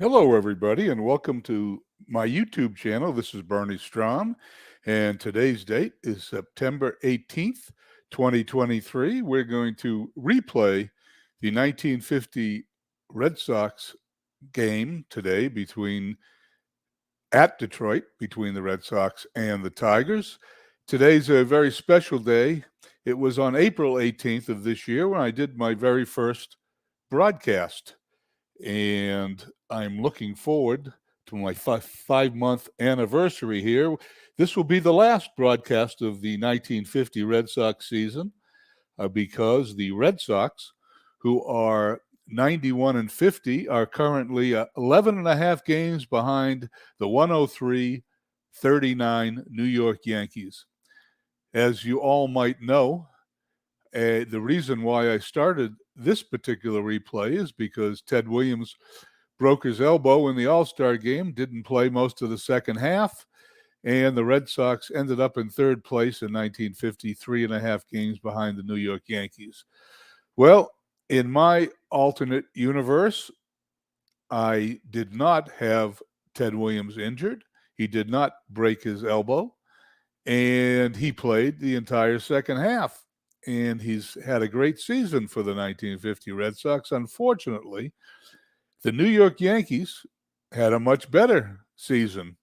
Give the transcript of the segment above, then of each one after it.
Hello, everybody, and welcome to my YouTube channel. This is Bernie Strom, and today's date is September 18th, 2023. We're going to replay the 1950 Red Sox game today at Detroit between the Red Sox and the Tigers. Today's a very special day. It was on April 18th of this year when I did my very first broadcast. And I'm looking forward to my 5-month anniversary here. This will be the last broadcast of the 1950 Red Sox season because the Red Sox, who are 91 and 50, are currently 11 and a half games behind the 103-39 New York Yankees. As you all might know, the reason why I started this particular replay is because Ted Williams broke his elbow in the All-Star game, didn't play most of the second half, and the Red Sox ended up in third place in 1950, 3.5 games behind the New York Yankees. Well, in my alternate universe, I did not have Ted Williams injured. He did not break his elbow, and he played the entire second half. And he's had a great season for the 1950 Red Sox. Unfortunately, the New York Yankees had a much better season.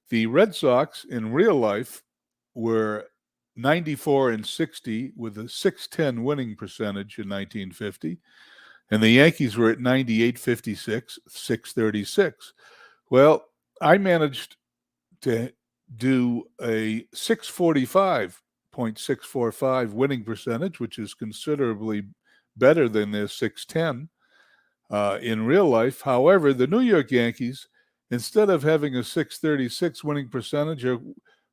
The Red Sox in real life were 94 and 60 with a .610 winning percentage in 1950, and the Yankees were at 98, 56, .636. Well, I managed to do a .645 winning percentage, which is considerably better than their .610 in real life. However, the New York Yankees, instead of having a .636 winning percentage, are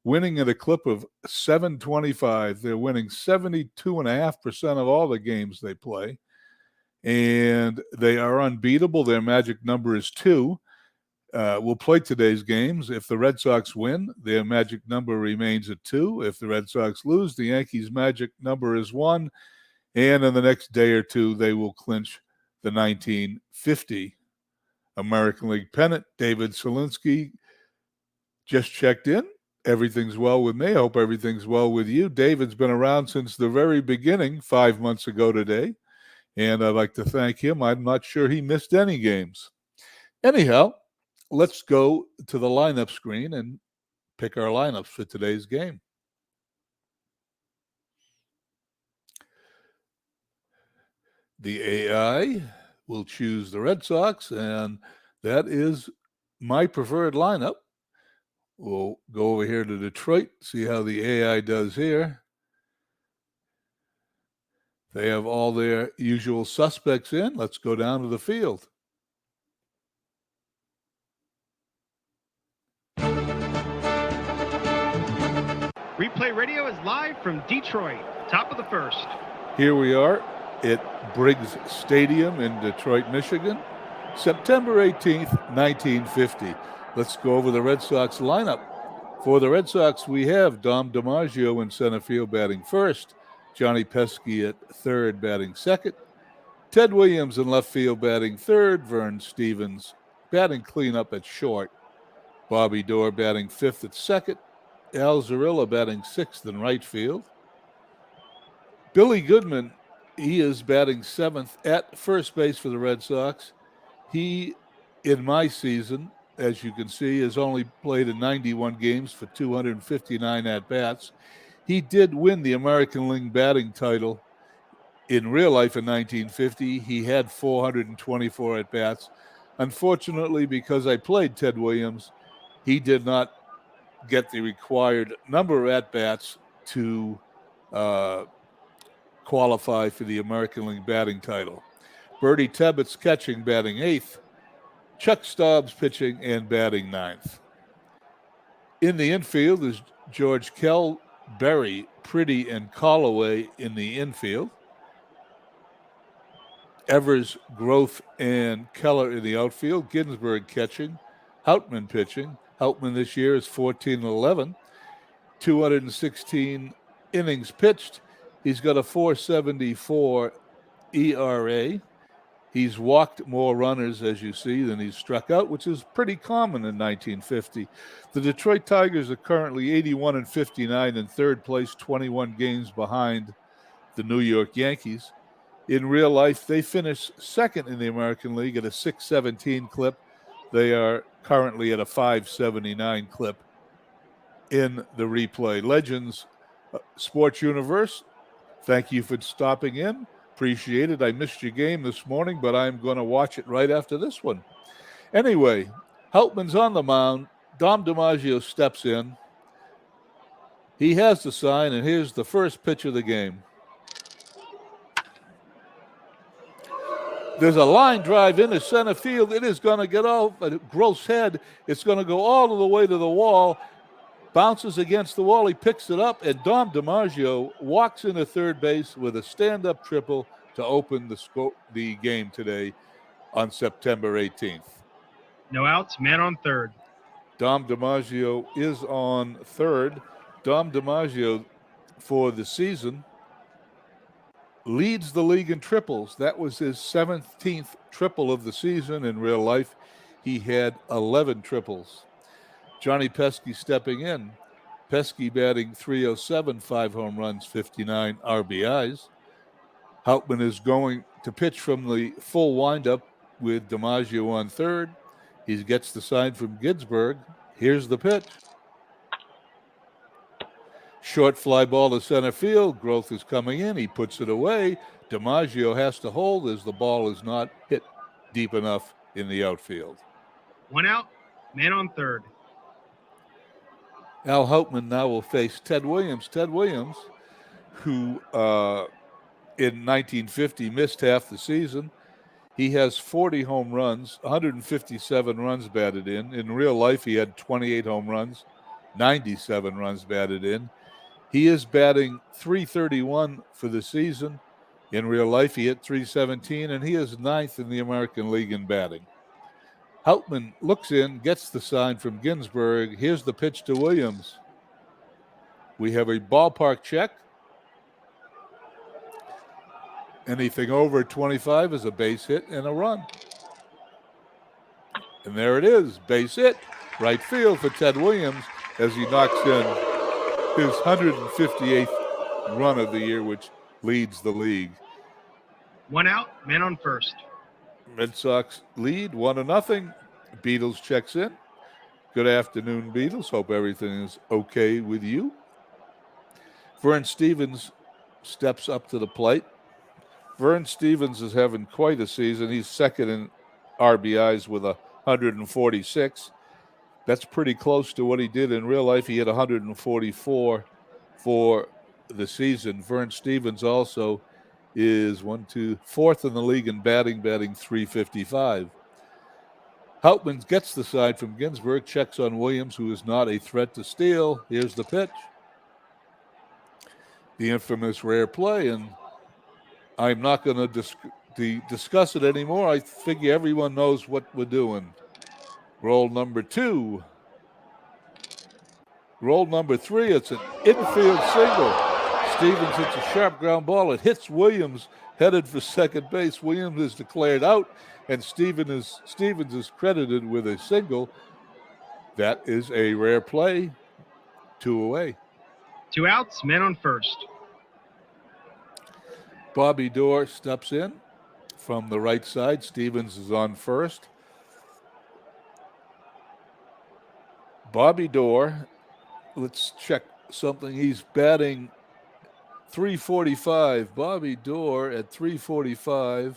winning at a clip of .725. They're winning 72.5% of all the games they play, and they are unbeatable. Their magic number is 2. We'll play today's games. If the Red Sox win, their magic number remains at 2. If the Red Sox lose, the Yankees' magic number is 1. And in the next day or two, they will clinch the 1950 American League pennant. David Solinsky just checked in. Everything's well with me. I hope everything's well with you. David's been around since the very beginning, 5 months ago today. And I'd like to thank him. I'm not sure he missed any games. Anyhow, let's go to the lineup screen and pick our lineups for today's game. The AI will choose the Red Sox, and that is my preferred lineup. We'll go over here to Detroit, see how the AI does here. They have all their usual suspects in. Let's go down to the field. Replay Radio is live from Detroit, top of the first. Here we are at Briggs Stadium in Detroit, Michigan, September 18th, 1950. Let's go over the Red Sox lineup. For the Red Sox, we have Dom DiMaggio in center field batting first, Johnny Pesky at third batting second, Ted Williams in left field batting third, Vern Stevens batting cleanup at short, Bobby Doerr batting fifth at second, Al Zarilla batting sixth in right field. Billy Goodman, he is batting seventh at first base for the Red Sox. He, in my season, as you can see, has only played in 91 games for 259 at-bats. He did win the American League batting title in real life in 1950. He had 424 at-bats. Unfortunately, because I played Ted Williams, he did not get the required number of at-bats to qualify for the American League batting title. Bertie Tebbett's catching, batting eighth. Chuck Stobbs pitching and batting ninth. In the infield is George Kell, Berry, Pretty, and Callaway in the infield. Evers, Groth, and Keller in the outfield. Ginsburg catching. Houtman pitching. Houtman this year is 14-11. 216 innings pitched. He's got a .474 ERA. He's walked more runners, as you see, than he's struck out, which is pretty common in 1950. The Detroit Tigers are currently 81-59 in third place, 21 games behind the New York Yankees. In real life, they finished second in the American League at a 617 clip. They are currently at a 579 clip in the replay. Legends Sports Universe, thank you for stopping in. Appreciate it. I missed your game this morning, but I'm going to watch it right after this one. Anyway, Heltman's on the mound. Dom DiMaggio steps in. He has the sign, and here's the first pitch of the game. There's a line drive into center field. It is going to get off a gross head. It's going to go all the way to the wall. Bounces against the wall. He picks it up, and Dom DiMaggio walks into third base with a stand-up triple to open the game today on September 18th. No outs, man on third. Dom DiMaggio is on third. Dom DiMaggio, for the season, leads the league in triples. That was his 17th triple of the season. In real life, he had 11 triples. Johnny Pesky stepping in. Pesky batting .307, 5 home runs, 59 RBIs. Heltman is going to pitch from the full windup with DiMaggio on third. He gets the sign from Ginsburg. Here's the pitch. Short fly ball to center field. Groth is coming in. He puts it away. DiMaggio has to hold as the ball is not hit deep enough in the outfield. 1 out, man on third. Al Heltman now will face Ted Williams. Ted Williams, who in 1950 missed half the season. He has 40 home runs, 157 runs batted in. In real life, he had 28 home runs, 97 runs batted in. He is batting .331 for the season. In real life, he hit .317, and he is 9th in the American League in batting. Heltman looks in, gets the sign from Ginsburg. Here's the pitch to Williams. We have a ballpark check. Anything over 25 is a base hit and a run. And there it is, base hit, right field for Ted Williams as he knocks in his 158th run of the year, which leads the league. 1 out, man on first. Red Sox lead 1-0. Beatles checks in. Good afternoon, Beatles. Hope everything is okay with you. Vern Stevens steps up to the plate. Vern Stevens is having quite a season. He's second in RBIs with 146. That's pretty close to what he did in real life. He had 144 for the season. Vern Stevens also is 4th in the league in batting .355. Heltman gets the side from Ginsburg, checks on Williams, who is not a threat to steal. Here's the pitch. The infamous rare play, and I'm not going to discuss it anymore. I figure everyone knows what we're doing. Roll number 2. Roll number 3, it's an infield single. Stevens hits a sharp ground ball. It hits Williams, headed for second base. Williams is declared out, and Stevens is credited with a single. That is a rare play. 2 away. 2 outs, man on first. Bobby Doerr steps in from the right side. Stevens is on first. Bobby Doerr, let's check something. He's batting .345. Bobby Doerr at .345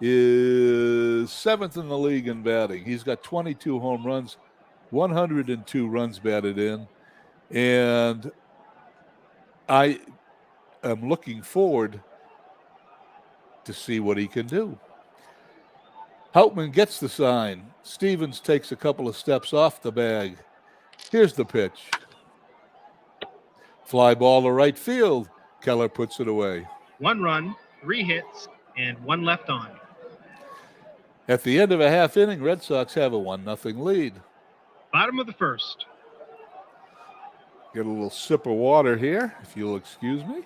is 7th in the league in batting. He's got 22 home runs, 102 runs batted in, and I am looking forward to see what he can do. Heltman gets the sign. Stevens takes a couple of steps off the bag. Here's the pitch. Fly ball to right field. Keller puts it away. 1 run, 3 hits, and 1 left on. At the end of a half inning, Red Sox have a 1-0 lead. Bottom of the first. Get a little sip of water here, if you'll excuse me.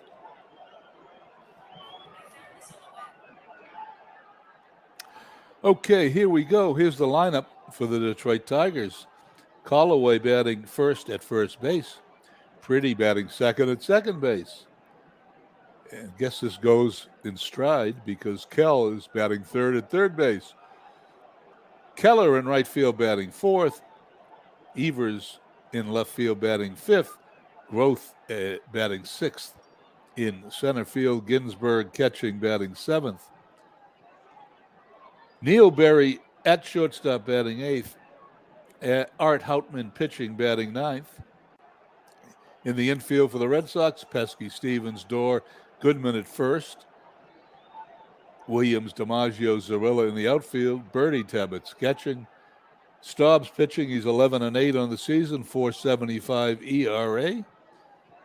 Okay, here we go. Here's the lineup for the Detroit Tigers. Callaway batting first at first base. Pretty batting second at second base. And I guess this goes in stride because Kell is batting third at third base. Keller in right field batting fourth. Evers in left field batting fifth. Groth batting sixth. In center field, Ginsberg catching batting seventh. Neil Berry at shortstop batting eighth. Art Houtman pitching batting ninth. In the infield for the Red Sox, Pesky, Stevens, Dorr, Goodman at first. Williams, DiMaggio, Zarilla in the outfield. Bertie Tebbets catching. Staub's pitching. He's 11-8 on the season, 4.75 ERA.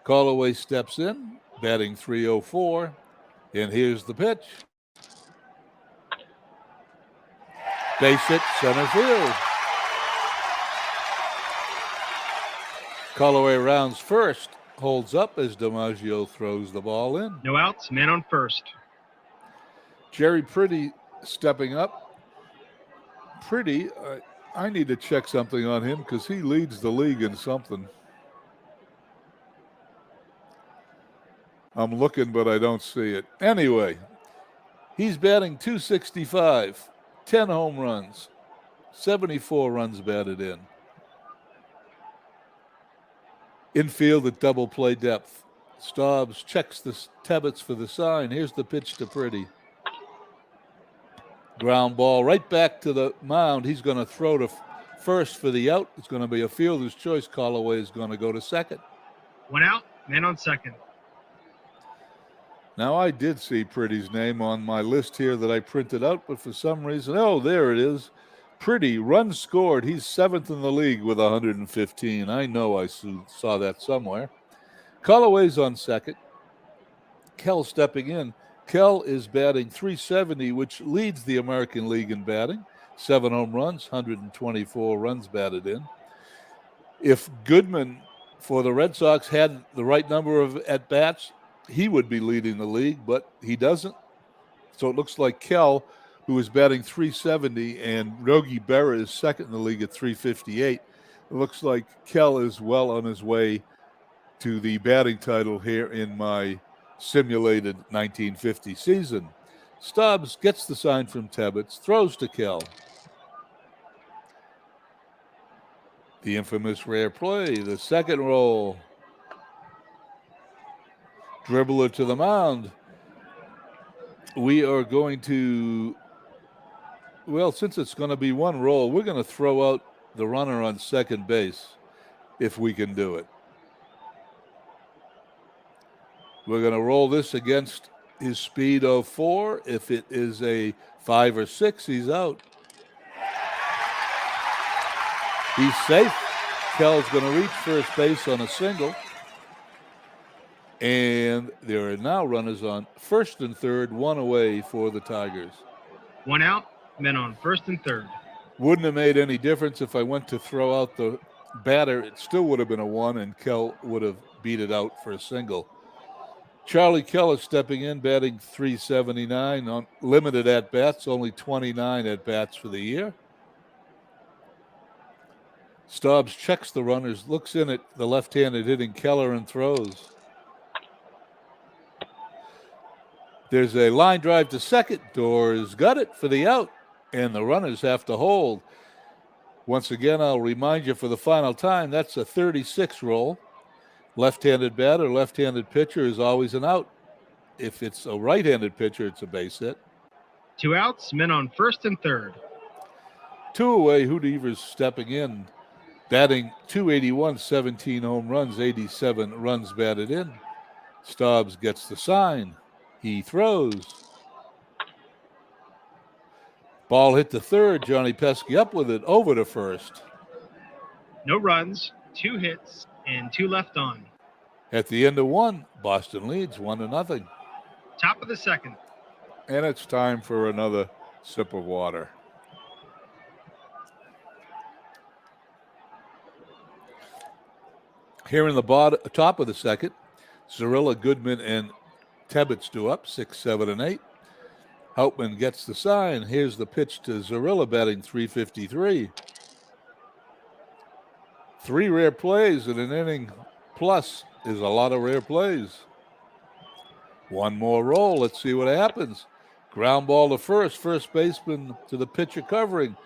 Callaway steps in, batting 304. And here's the pitch. Base hit, center field. Callaway rounds first, holds up as DiMaggio throws the ball in. No outs, men on first. Jerry Pretty stepping up. Pretty, I need to check something on him because he leads the league in something. I'm looking, but I don't see it. Anyway, he's batting 265, 10 home runs, 74 runs batted in. Infield at double play depth. Staubs checks the Tebbets for the sign. Here's the pitch to Pretty. Ground ball right back to the mound. He's going to throw to first for the out. It's going to be a fielder's choice. Callaway is going to go to second. 1 out, men on second. Now, I did see Pretty's name on my list here that I printed out, but for some reason, oh, there it is. Pretty, runs scored. He's 7th in the league with 115. I know I saw that somewhere. Callaway's on second. Kell stepping in. Kell is batting 370, which leads the American League in batting. 7 home runs, 124 runs batted in. If Goodman for the Red Sox had the right number of at-bats, he would be leading the league, but he doesn't. So it looks like Kell, who is batting 370, and Yogi Berra is second in the league at 358. It looks like Kell is well on his way to the batting title here in my simulated 1950 season. Stubbs gets the sign from Tebbets, throws to Kell. The infamous rare play, the second roll. Dribbler to the mound. We are going to, well, since it's going to be one roll, we're going to throw out the runner on second base if we can do it. We're going to roll this against his speed of 4. If it is a 5 or 6, he's out. He's safe. Kell's going to reach first base on a single. And there are now runners on first and third, 1 away for the Tigers. 1 out, men on first and third. Wouldn't have made any difference if I went to throw out the batter. It still would have been a 1, and Kell would have beat it out for a single. Charlie Keller stepping in, batting 379 on limited at-bats, only 29 at-bats for the year. Staubs checks the runners, looks in at the left-handed hitting Keller and throws. There's a line drive to second. Doors got it for the out, and the runners have to hold. Once again, I'll remind you for the final time, that's a 36 roll. Left-handed batter, left-handed pitcher is always an out. If it's a right-handed pitcher, it's a base hit. 2 outs, men on first and third. 2 away, Hoot Evers stepping in, batting 281, 17 home runs, 87 runs batted in. Staubs gets the sign. He throws. Ball hit to third. Johnny Pesky up with it, over to first. No runs, 2 hits, and 2 left on. At the end of 1, Boston leads 1-0. Top of the second. And it's time for another sip of water. Here in the top of the second, Zarilla, Goodman, and Tebbets do up 6, 7, and 8. Hauptman gets the sign. Here's the pitch to Zarilla, batting .353. 3 rare plays in an inning plus is a lot of rare plays. One more roll. Let's see what happens. Ground ball to first. First baseman to the pitcher covering.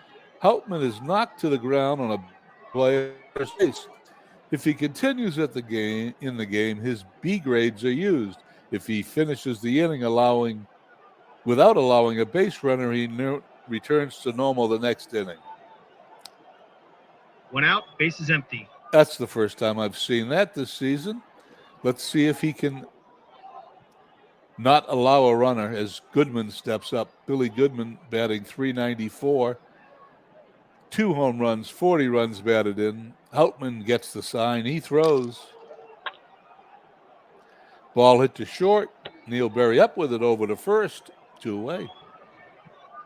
Hauptman is knocked to the ground on a play at first base. If he continues in the game, his B grades are used. If he finishes the inning without allowing a base runner, he returns to normal the next inning. 1 out, bases empty. That's the first time I've seen that this season. Let's see if he can not allow a runner as Goodman steps up. Billy Goodman batting .394. 2 home runs, 40 runs batted in. Hauptman gets the sign. He throws. Ball hit to short. Neil Berry up with it over to first. 2 away.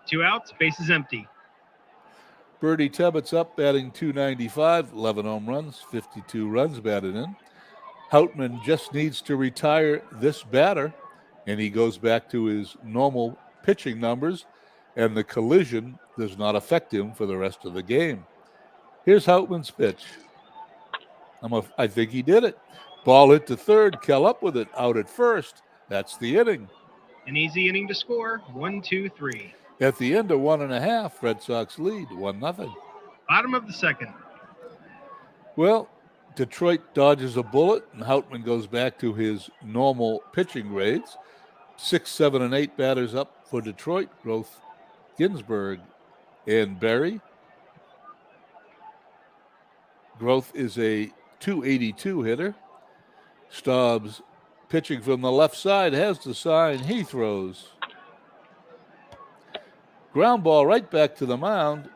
2 outs, bases empty. Bertie Tebbett's up, batting .295, 11 home runs, 52 runs batted in. Hauptman just needs to retire this batter, and he goes back to his normal pitching numbers, and the collision does not affect him for the rest of the game. Here's Hauptman's pitch. I think he did it. Ball hit to third. Kell up with it, out at first. That's the inning. An easy inning to score, 1, 2, 3. At the end of 1.5, Red Sox lead 1-0. Bottom of the second. Well, Detroit dodges a bullet, and Hauptman goes back to his normal pitching grades. 6, 7, and 8 batters up for Detroit. Groth, Ginsburg, and Berry. Groth is a .282 hitter. Staub's pitching from the left side has the sign. He throws. Ground ball right back to the mound.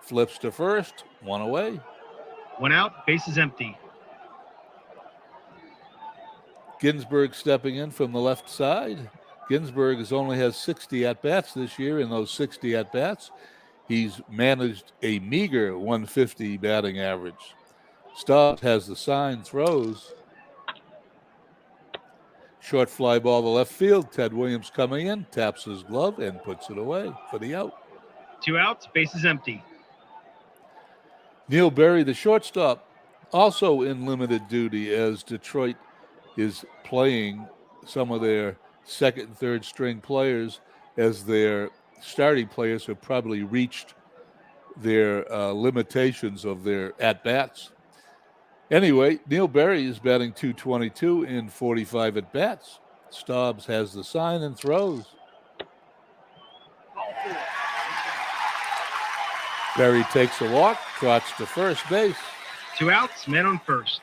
Flips to first. 1 away. 1 out, bases empty. Ginsburg stepping in from the left side. Ginsburg only has 60 at-bats this year. In those 60 at-bats, he's managed a meager 150 batting average. Staub has the sign, throws. Short fly ball to left field. Ted Williams coming in, taps his glove, and puts it away for the out. 2 outs, bases empty. Neil Berry, the shortstop, also in limited duty as Detroit is playing some of their second and third string players, as their starting players have probably reached their limitations of their at-bats. Anyway, Neil Berry is batting .222 in 45 at-bats. Staubs has the sign and throws. Berry takes a walk, trots to first base. 2 outs, men on first.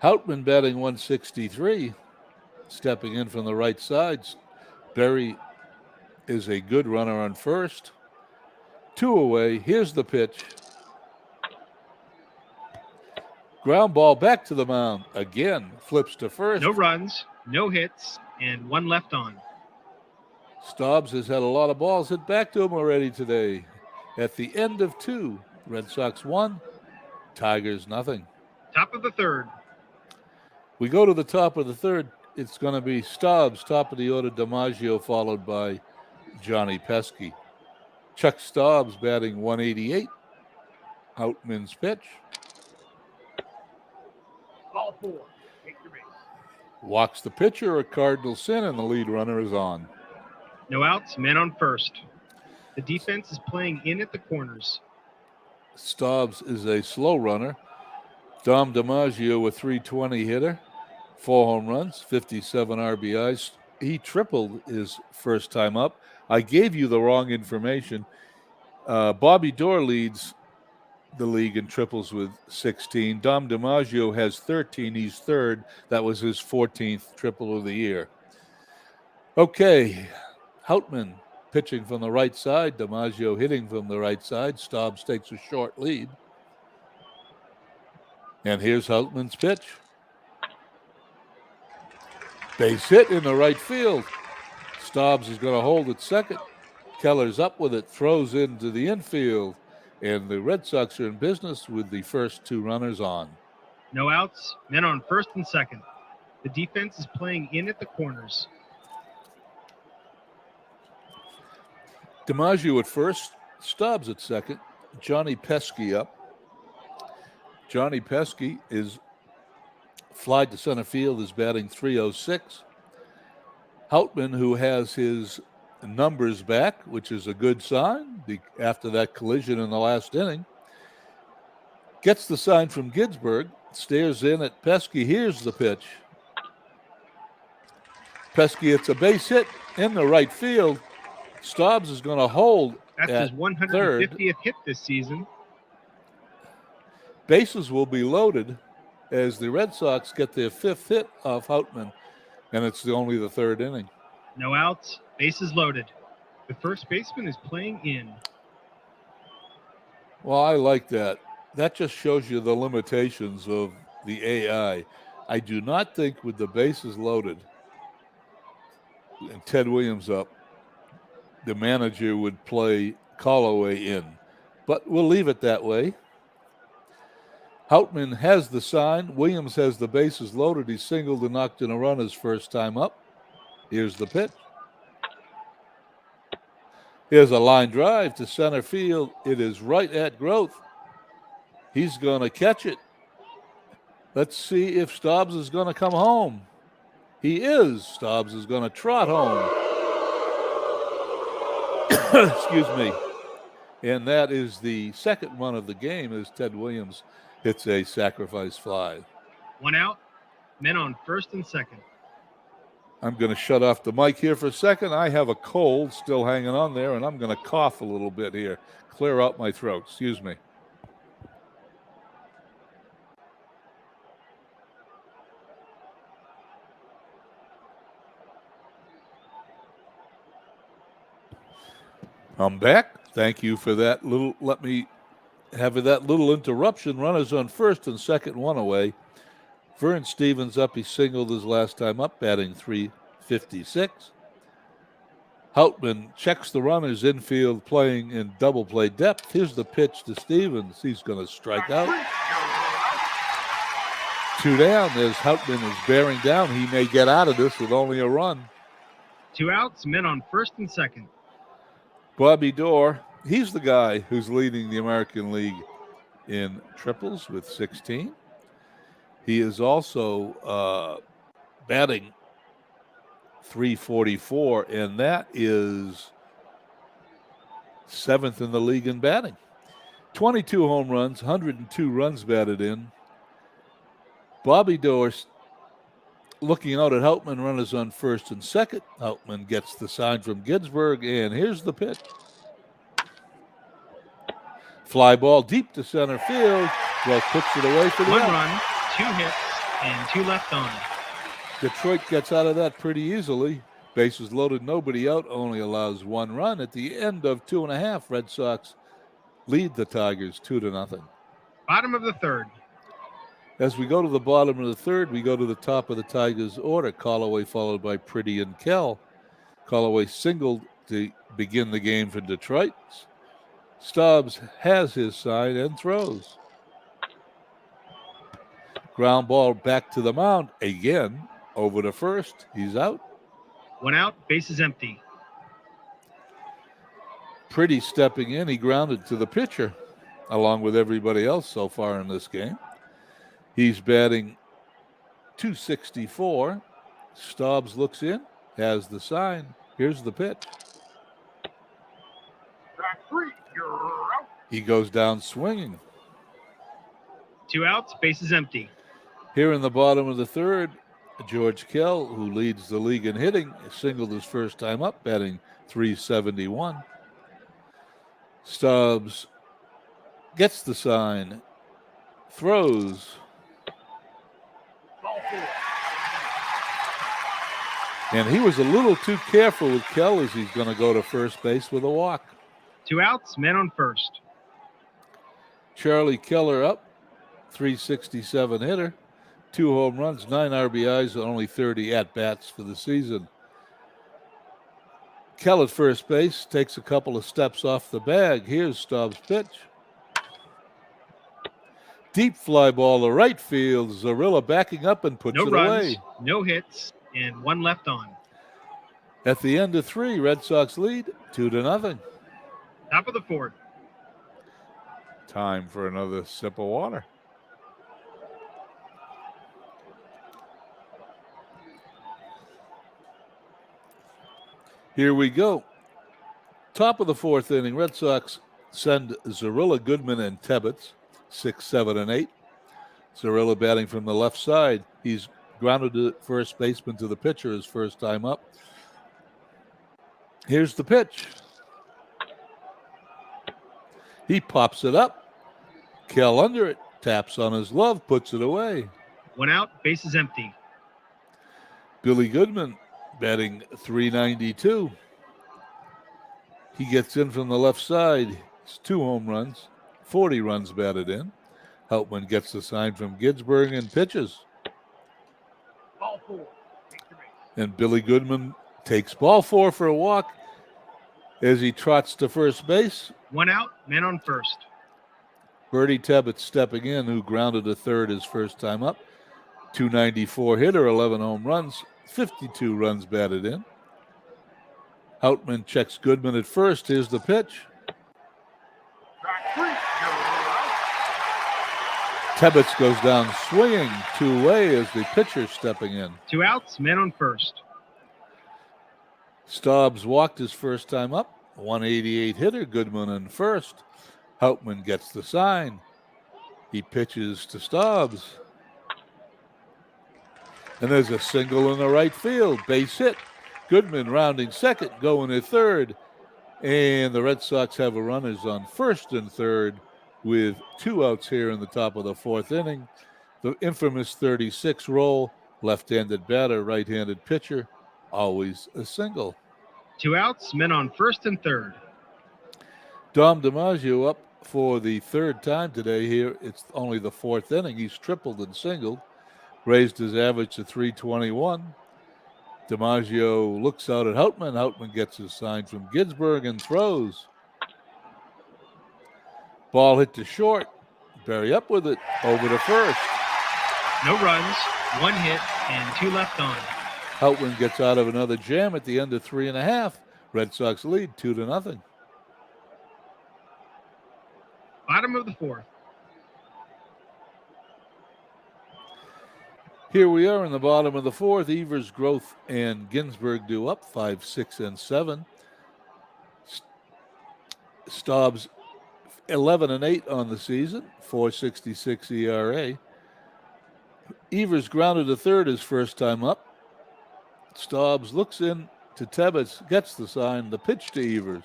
Hauptman batting .163, stepping in from the right side. Berry is a good runner on first. 2 away. Here's the pitch. Ground ball back to the mound. Again, flips to first. No runs, no hits, and 1 left on. Staubs has had a lot of balls hit back to him already today. At the end of 2, Red Sox 1, Tigers nothing. Top of the third. We go to the top of the third. It's going to be Staubs, top of the order, DiMaggio, followed by Johnny Pesky. Chuck Staubs batting .188. Hauptman's pitch. Ball 4. Take your base. Walks the pitcher, a Cardinal sin, and the lead runner is on. No outs, men on first. The defense is playing in at the corners. Staubs is a slow runner. Dom DiMaggio, a .320 hitter, 4 home runs, 57 RBIs. He tripled his first time up. I gave you the wrong information. Bobby Doerr leads the league in triples with 16. Dom DiMaggio has 13. He's third. That was his 14th triple of the year. Okay, Hauptman pitching from the right side. DiMaggio hitting from the right side. Staubs takes a short lead. And here's Hauptman's pitch. Base hit in the right field. Staubs is going to hold at second. Keller's up with it, throws into the infield. And the Red Sox are in business with the first 2 runners on. No outs, men on first and second. The defense is playing in at the corners. DiMaggio at first, Stubbs at second, Johnny Pesky up. Johnny Pesky is flied to center field, is batting .306. Houtman, who has his numbers back, which is a good sign after that collision in the last inning, gets the sign from Ginsburg, stares in at Pesky. Here's the pitch. Pesky, it's a base hit in the right field. Stubbs is going to hold. That's his 150th third. hit this season. Bases will be loaded as the Red Sox get their 5th hit off Houtman, and it's only the 3rd inning. No outs, bases loaded. The first baseman is playing in. Well, I like that. That just shows you the limitations of the AI. I do not think with the bases loaded and Ted Williams up, the manager would play Callaway in. But we'll leave it that way. Houtman has the sign. Williams has the bases loaded. He singled and knocked in a run his first time up. Here's the pitch. Here's a line drive to center field. It is right at Groth. He's going to catch it. Let's see if Stubbs is going to come home. He is. Stubbs is going to trot home. Excuse me. And that is the second run of the game as Ted Williams hits a sacrifice fly. 1 out, men on first and second. I'm going to shut off the mic here for a second. I have a cold still hanging on there, and I'm going to cough a little bit here. Clear out my throat. Excuse me. I'm back. Thank you for that little, let me have that little interruption. Runners on first and second, 1 away. Vern Stevens up. He singled his last time up, batting .356. Houtman checks the runners infield, playing in double play depth. Here's the pitch to Stevens. He's going to strike out. 2 down as Houtman is bearing down. He may get out of this with only a run. 2 outs, men on first and second. Bobby Doerr, he's the guy who's leading the American League in triples with 16. He is also batting .344, and that is 7th in the league in batting. 22 home runs, 102 runs batted in. Bobby Doerr looking out at Houtman, runners on first and second. Houtman gets the sign from Ginsburg, and here's the pitch. Fly ball deep to center field. Well, puts it away for the 1 out. run, 2 hits, and 2 left on. Detroit gets out of that pretty easily. Bases loaded, nobody out, only allows 1 run. At the end of 2.5, Red Sox lead the Tigers 2-0. Bottom of the third. As we go to the bottom of the third, we go to the top of the Tigers' order. Callaway followed by Pretty and Kell. Callaway singled to begin the game for Detroit. Stubbs has his sign and throws. Ground ball back to the mound again. Over to first. He's out. 1 out, bases empty. Pretty stepping in. He grounded to the pitcher along with everybody else so far in this game. He's batting .264. Stubbs looks in, has the sign. Here's the pitch. He goes down swinging. 2 outs, bases empty. Here in the bottom of the third, George Kell, who leads the league in hitting, singled his first time up, batting .371. Stubbs gets the sign, throws. And he was a little too careful with Kell as he's going to go to first base with a walk. 2 outs, men on first. Charlie Keller up, .367 hitter, 2 home runs, 9 RBIs, and only 30 at-bats for the season. Kell at first base takes a couple of steps off the bag. Here's Stubbs' pitch. Deep fly ball to right field. Zarilla backing up and puts No it runs, away. no hits, and 1 left on. At the end of 3, Red Sox lead 2-0. Top of the fourth. Time for another sip of water. Here we go. Top of the fourth inning. Red Sox send Zarilla, Goodman, and Tebbets, 6, 7, and 8. Zarilla batting from the left side. He's grounded to first baseman to the pitcher his first time up. Here's the pitch. He pops it up. Kell under it. Taps on his glove. Puts it away. 1 out, bases empty. Billy Goodman batting .392. He gets in from the left side. It's 2 home runs, 40 runs batted in. Heltman gets the sign from Ginsburg and pitches. Ball 4. And Billy Goodman takes ball 4 for a walk as he trots to first base. 1 out, man on first. Bertie Tebbets stepping in, who grounded to third his first time up. .294 hitter, 11 home runs, 52 runs batted in. Heltman checks Goodman at first. Here's the pitch. Tebbets goes down swinging 2 away as the pitcher stepping in. 2 outs, man on first. Staubs walked his first time up. 188 hitter, Goodman in first. Heltman gets the sign. He pitches to Staubs. And there's a single in the right field. Base hit. Goodman rounding second, going to third. And the Red Sox have a runners on first and third with 2 outs here in the top of the fourth inning. The infamous 36 roll, left-handed batter, right-handed pitcher, always a single. 2 outs, men on first and third. Dom DiMaggio up for the third time today here. It's only the fourth inning. He's tripled and singled, raised his average to .321. DiMaggio looks out at Heltman. Heltman gets his sign from Ginsburg and throws. Ball hit to short. Berry up with it, over to first. No runs, 1 hit, and 2 left on. Heltman gets out of another jam at the end of 3.5. Red Sox lead 2-0. Bottom of the fourth. Here we are in the bottom of the fourth. Evers, Groth, and Ginsburg do up 5, 6, and 7. Staubs 11 and 8 on the season, .466 ERA. Evers grounded to third his first time up. Staubs looks in to Tebbets, gets the sign, the pitch to Evers.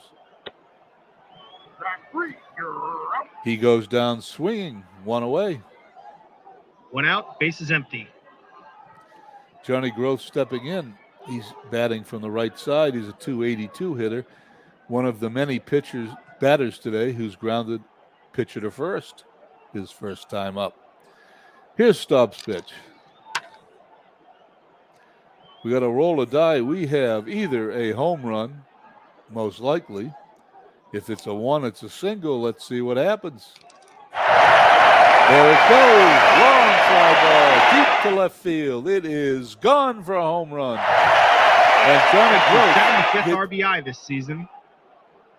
He goes down swinging, 1 away. 1 out, bases empty. Johnny Groth stepping in. He's batting from the right side. He's a .282 hitter. One of the many batters today who's grounded pitcher to first his first time up. Here's Staub's pitch. We got a roll of die. We have either a home run, most likely. If it's a 1, it's a single. Let's see what happens. There it goes. Long fly ball deep to left field. It is gone for a home run. And Johnny Groth, 75th RBI this season.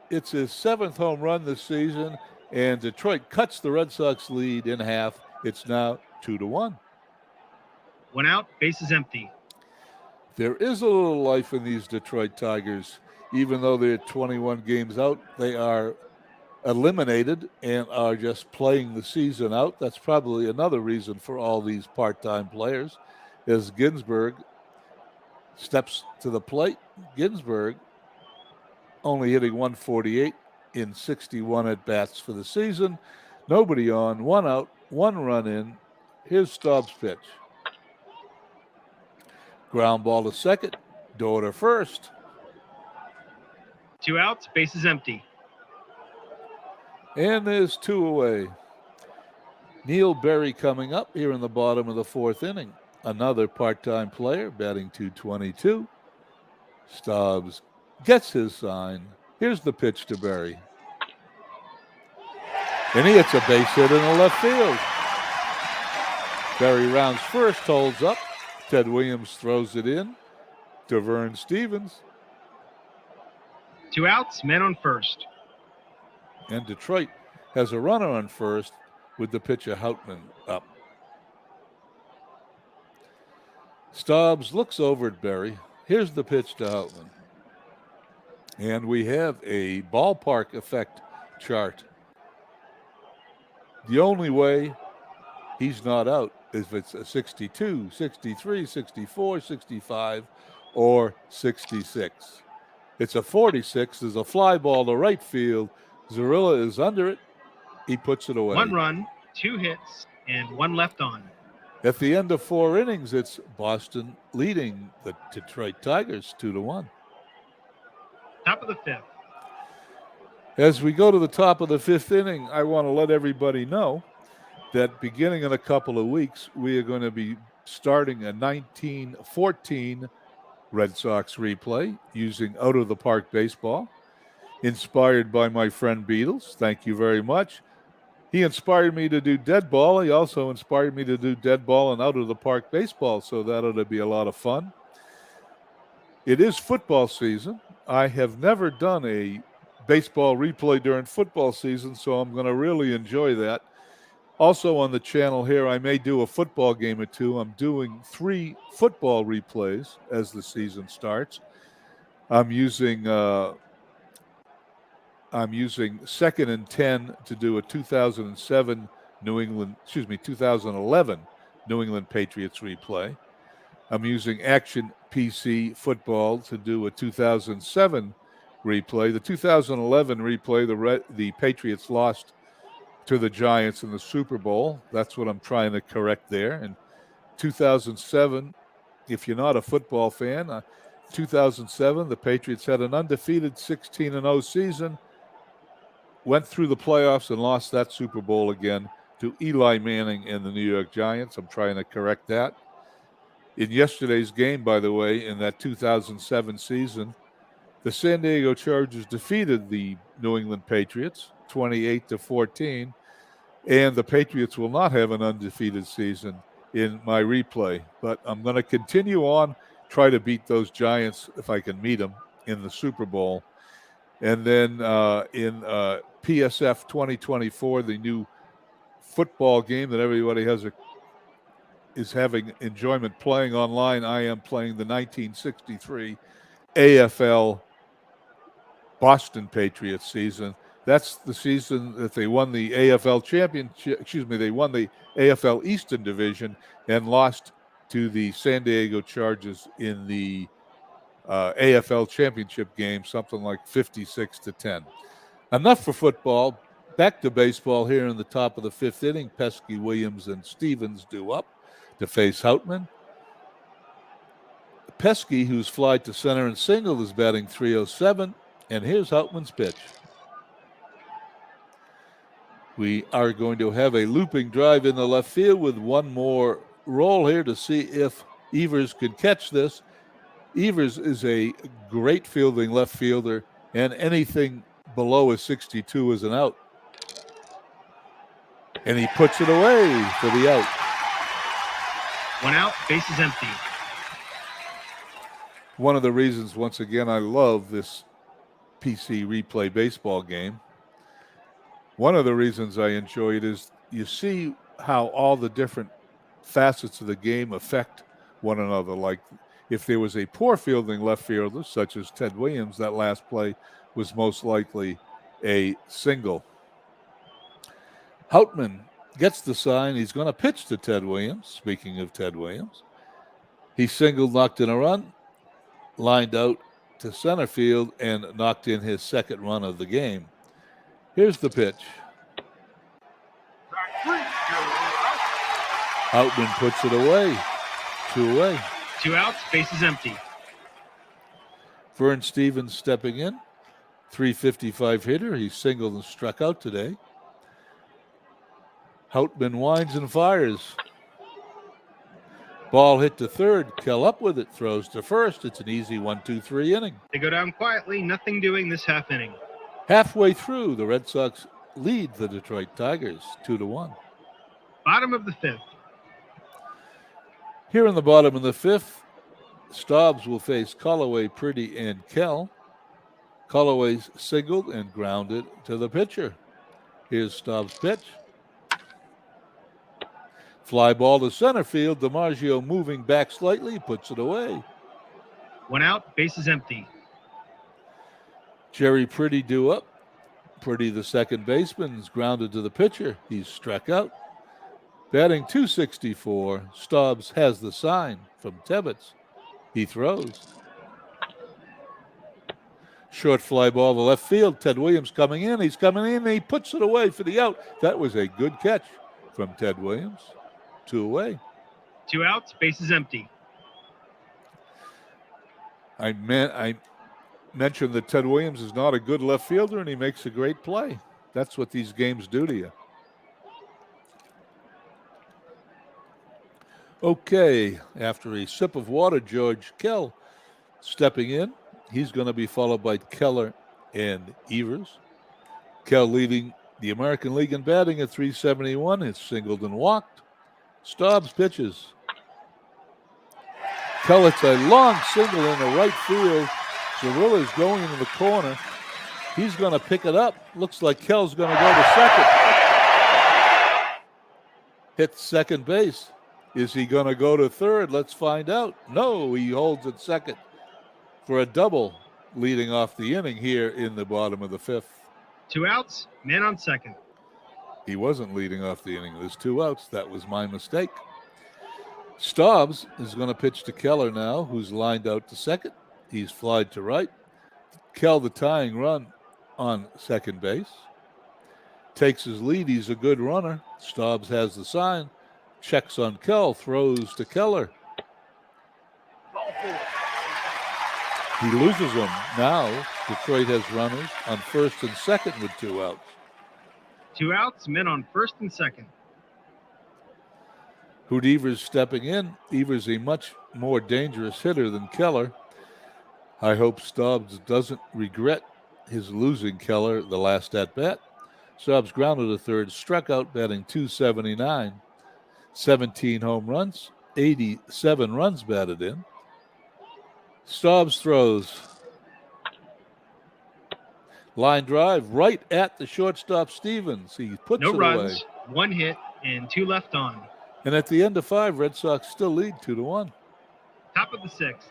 It's his 7th home run this season, and Detroit cuts the Red Sox lead in half. It's now 2-1. 1 out, bases empty. There is a little life in these Detroit Tigers. Even though they're 21 games out, they are eliminated and are just playing the season out. That's probably another reason for all these part-time players, as Ginsburg steps to the plate. Ginsburg only hitting .148 in 61 at-bats for the season. Nobody on, 1 out, 1 run in. Here's Staub's pitch. Ground ball to second, door to first. 2 outs, bases empty. And there's 2 away. Neil Berry coming up here in the bottom of the fourth inning. Another part-time player batting .222. Staubs gets his sign. Here's the pitch to Berry. And he hits a base hit in the left field. Berry rounds first, holds up. Ted Williams throws it in to Vern Stevens. 2 outs, men on first. And Detroit has a runner on first with the pitcher Houtman up. Staubs looks over at Berry. Here's the pitch to Houtman. And we have a ballpark effect chart. The only way he's not out is if it's a 62, 63, 64, 65, or 66. It's a 46. There's a fly ball to right field. Zarilla is under it. He puts it away. 1 run, 2 hits, and 1 left on. At the end of 4 innings, it's Boston leading the Detroit Tigers 2-1. Top of the 5th. As we go to the top of the 5th inning, I want to let everybody know that beginning in a couple of weeks, we are going to be starting a 1914 Red Sox replay using out-of-the-park baseball, inspired by my friend Beatles. Thank you very much. He inspired me to do dead ball. He also inspired me to do dead ball and out-of-the-park baseball, so that ought to be a lot of fun. It is football season. I have never done a baseball replay during football season, so I'm going to really enjoy that. Also on the channel here, I may do a football game or two. I'm doing 3 football replays as the season starts. I'm using 2nd and 10 to do a 2011 New England Patriots replay. I'm using Action PC Football to do a 2007 replay. The 2011 replay, the Patriots lost to the Giants in the Super Bowl. That's what I'm trying to correct there. And 2007, if you're not a football fan, 2007, the Patriots had an undefeated 16-0 season, went through the playoffs and lost that Super Bowl again to Eli Manning and the New York Giants. I'm trying to correct that. In yesterday's game, by the way, in that 2007 season, the San Diego Chargers defeated the New England Patriots 28-14, and the Patriots will not have an undefeated season in my replay. But I'm going to continue on, try to beat those Giants if I can meet them in the Super Bowl. And then in PSF 2024, the new football game that everybody is having enjoyment playing online, I am playing the 1963 AFL Boston Patriots season. That's the season that they won the AFL championship. They won the AFL Eastern Division and lost to the San Diego Chargers in the AFL championship game, something like 56-10. Enough for football. Back to baseball here in the top of the 5th inning. Pesky, Williams, and Stevens due up to face Houtman. Pesky, who's fly to center and single, is batting .307. And here's Houtman's pitch. We are going to have a looping drive in the left field with one more roll here to see if Evers can catch this. Evers is a great fielding left fielder, and anything below a 62 is an out. And he puts it away for the out. 1 out, bases empty. One of the reasons, once again, I love this PC replay baseball game. One of the reasons I enjoy it is you see how all the different facets of the game affect one another. Like if there was a poor fielding left fielder, such as Ted Williams, that last play was most likely a single. Houtman gets the sign. He's going to pitch to Ted Williams. Speaking of Ted Williams, he singled, knocked in a run, lined out to center field, and knocked in his 2nd run of the game. Here's the pitch. Houtman puts it away. 2 away. 2 outs, bases empty. Vern Stevens stepping in. .355 hitter. He singled and struck out today. Houtman winds and fires. Ball hit to third. Kell up with it. Throws to first. It's an easy 1-2-3 inning. They go down quietly. Nothing doing this half inning. Halfway through, the Red Sox lead the Detroit Tigers 2-1. Bottom of the 5th. Here in the bottom of the 5th, Staubs will face Callaway, Priddy, and Kell. Callaway singled and grounded to the pitcher. Here's Staub's pitch. Fly ball to center field. DiMaggio moving back slightly, puts it away. 1 out, bases empty. Jerry Pretty due up. Pretty, the second baseman, is grounded to the pitcher. He's struck out. Batting .264, Staubs has the sign from Tebbets. He throws. Short fly ball to left field. Ted Williams coming in. He's coming in, and he puts it away for the out. That was a good catch from Ted Williams. 2 away. 2 outs, bases empty. I mentioned that Ted Williams is not a good left fielder, and he makes a great play. That's what these games do to you. Okay, after a sip of water, George Kell stepping in. He's going to be followed by Keller and Evers. Kell leading the American League in batting at .371. It's singled and walked. Staubs pitches. Kell, it's a long single in the right field. Zarilla's going into the corner. He's going to pick it up. Looks like Kell's going to go to second. Hit second base. Is he going to go to third? Let's find out. No, he holds at second for a double leading off the inning here in the bottom of the fifth. 2 outs, man on second. He wasn't leading off the inning. There's 2 outs. That was my mistake. Staubs is going to pitch to Keller now, who's lined out to second. He's flied to right. Kell, the tying run on second base. Takes his lead. He's a good runner. Staubs has the sign. Checks on Kell. Throws to Keller. He loses them. Now Detroit has runners on first and second with 2 outs. 2 outs, men on first and second. Hoot Evers stepping in. Evers a much more dangerous hitter than Keller. I hope Staubs doesn't regret his losing Keller the last at-bat. Staubs grounded to third, struck out, batting .279. 17 home runs, 87 runs batted in. Staubs throws. Line drive right at the shortstop Stevens. He puts No it runs, away. 1 hit, and 2 left on. And at the end of 5, Red Sox still lead 2-1. Top of the 6th.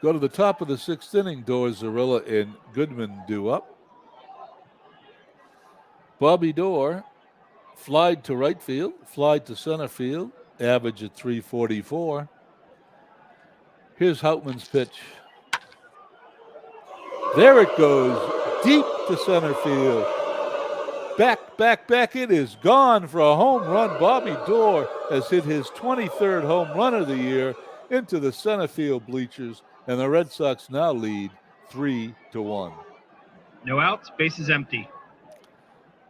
Go to the top of the 6th inning. Doors, Zarilla, and Goodman due up. Bobby Dorr flied to right field, flied to center field, average at .344. Here's Houtman's pitch. There it goes, deep to center field. Back, it is gone for a home run. Bobby Dorr has hit his 23rd home run of the year into the center field bleachers, and the Red Sox now lead 3-1. No outs, bases empty.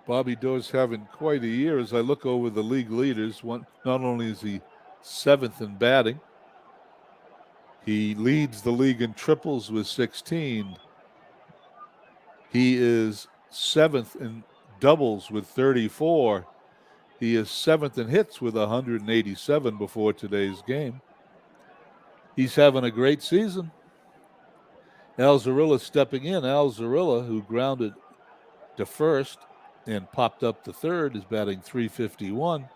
Bobby Dorr's having quite a year. As I look over the league leaders, not only is he 7th in batting, he leads the league in triples with 16. He is 7th in doubles with 34. He is 7th in hits with 187 before today's game. He's having a great season. Al Zarilla stepping in. Al Zarilla, who grounded to first and popped up to third, is batting .351.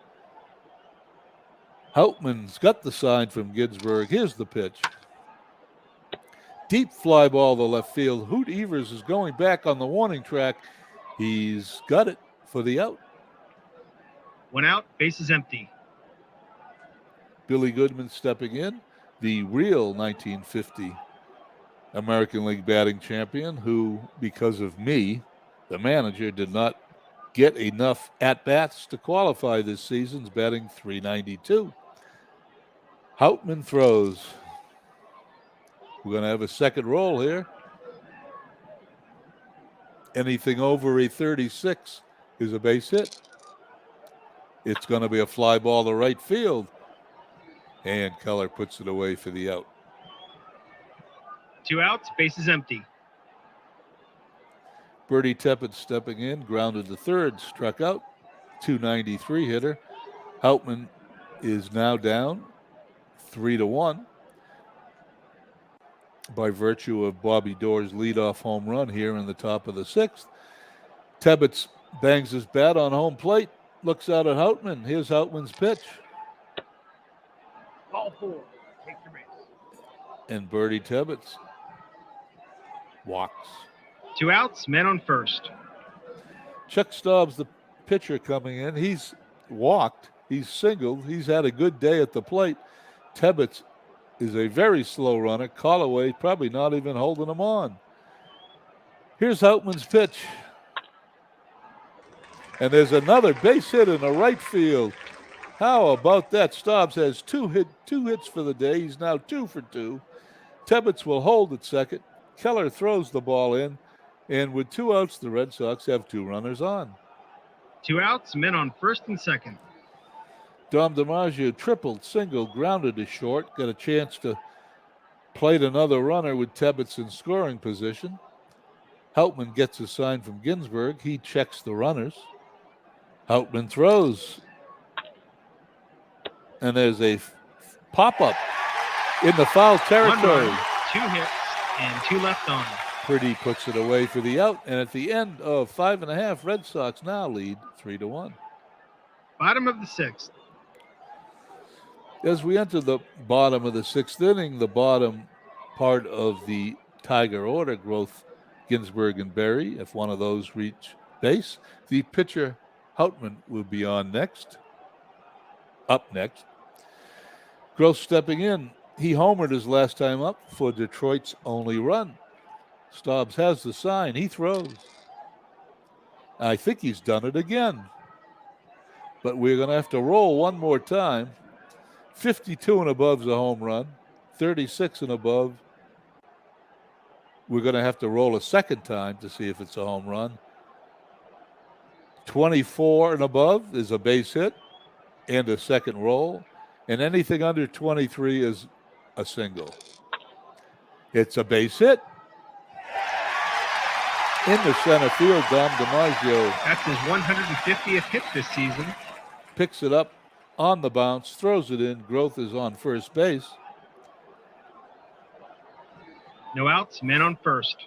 Houtman's got the sign from Ginsburg. Here's the pitch. Deep fly ball to left field. Hoot Evers is going back on the warning track. He's got it for the out. 1 out, bases empty. Billy Goodman stepping in, the real 1950 American League batting champion, who, because of me, the manager, did not get enough at-bats to qualify this season's batting .392. Houtman throws. We're going to have a second roll here. Anything over a 36 is a base hit. It's going to be a fly ball to right field. And Keller puts it away for the out. 2 outs, bases empty. Bertie Teppett stepping in, grounded to third, struck out. .293 hitter. Houtman is now down 3-1. by virtue of Bobby Doerr's leadoff home run here in the top of the sixth. Tebbetts bangs his bat on home plate, looks out at Houtman. Here's Houtman's pitch. Ball 4. Take the base. And Bertie Tebbetts walks. 2 outs, men on first. Chuck Staub's the pitcher coming in. He's walked. He's singled. He's had a good day at the plate. Tebbetts is a very slow runner. Callaway probably not even holding him on. Here's Houtman's pitch. And there's another base hit in the right field. How about that? Staubs has two hits for the day. He's now 2 for 2. Tebbetts will hold at second. Keller throws the ball in. And with 2 outs, the Red Sox have 2 runners on. 2 outs, men on first and second. Dom DiMaggio tripled, singled, grounded to short. Got a chance to plate another runner with Tebbetts in scoring position. Houtman gets a sign from Ginsburg. He checks the runners. Houtman throws. And there's a pop-up in the foul territory. 1 run, 2 hits, and 2 left on. Purdy puts it away for the out. And at the end of 5.5, Red Sox now lead 3-1. Bottom of the 6th. As we enter the bottom of the 6th inning, the bottom part of the Tiger order, Groth, Ginsburg, and Berry, if one of those reach base, the pitcher Houtman will be on next. Up next. Groth stepping in. He homered his last time up for Detroit's only run. Staubs has the sign. He throws. I think he's done it again. But we're going to have to roll one more time. 52 and above is a home run. 36 and above. We're going to have to roll a second time to see if it's a home run. 24 and above is a base hit and a second roll. And anything under 23 is a single. It's a base hit. In the center field, Dom DiMaggio. That's his 150th hit this season. Picks it up on the bounce, throws it in. Groth is on first base. No outs, men on first.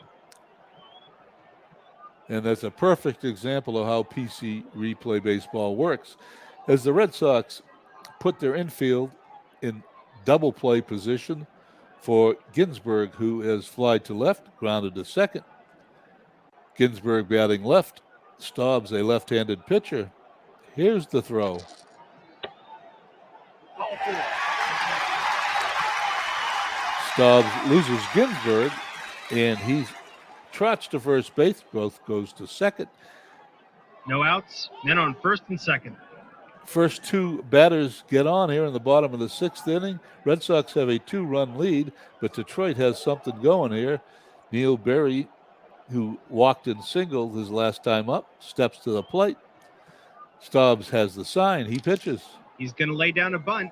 And that's a perfect example of how PC replay baseball works. As the Red Sox put their infield in double play position for Ginsburg, who has flied to left, grounded to second. Ginsburg batting left. Staubs, a left-handed pitcher. Here's the throw. Staubs loses Ginsburg, and he trots to first base. Groth goes to second. No outs, men on first and second. First 2 batters get on here in the bottom of the 6th inning. Red Sox have a 2-run lead, but Detroit has something going here. Neil Berry, who walked and singled his last time up, steps to the plate. Staubs has the sign. He pitches. He's going to lay down a bunt.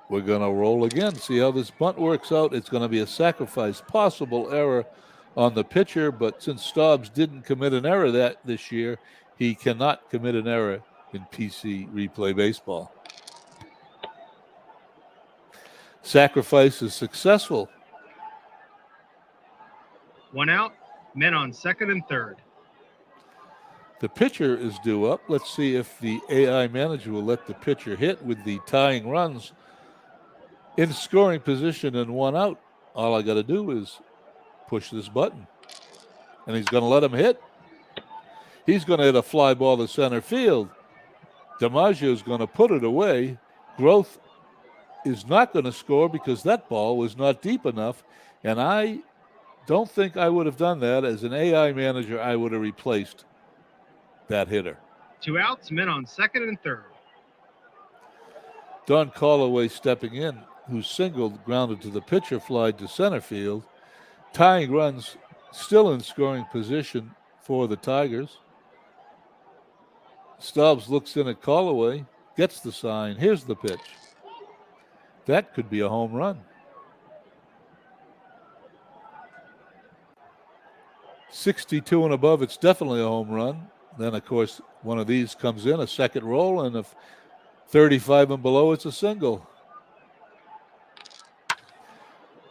We're going to roll again, see how this bunt works out. It's going to be a sacrifice. Possible error on the pitcher, but since Staubs didn't commit an error this year, he cannot commit an error in PC replay baseball. Sacrifice is successful. 1 out, men on second and third. The pitcher is due up. Let's see if the AI manager will let the pitcher hit with the tying runs in scoring position and 1 out. All I got to do is push this button. And he's going to let him hit. He's going to hit a fly ball to center field. DiMaggio is going to put it away. Groth is not going to score because that ball was not deep enough. And I don't think I would have done that. As an AI manager, I would have replaced that hitter. 2 outs, men on second and third. Don Callaway stepping in, who singled, grounded to the pitcher, fly to center field. Tying runs still in scoring position for the Tigers. Staubs looks in at Callaway, gets the sign. Here's the pitch. That could be a home run. 62 and above, it's definitely a home run. Then, of course, one of these comes in, a second roll, and if 35 and below, it's a single.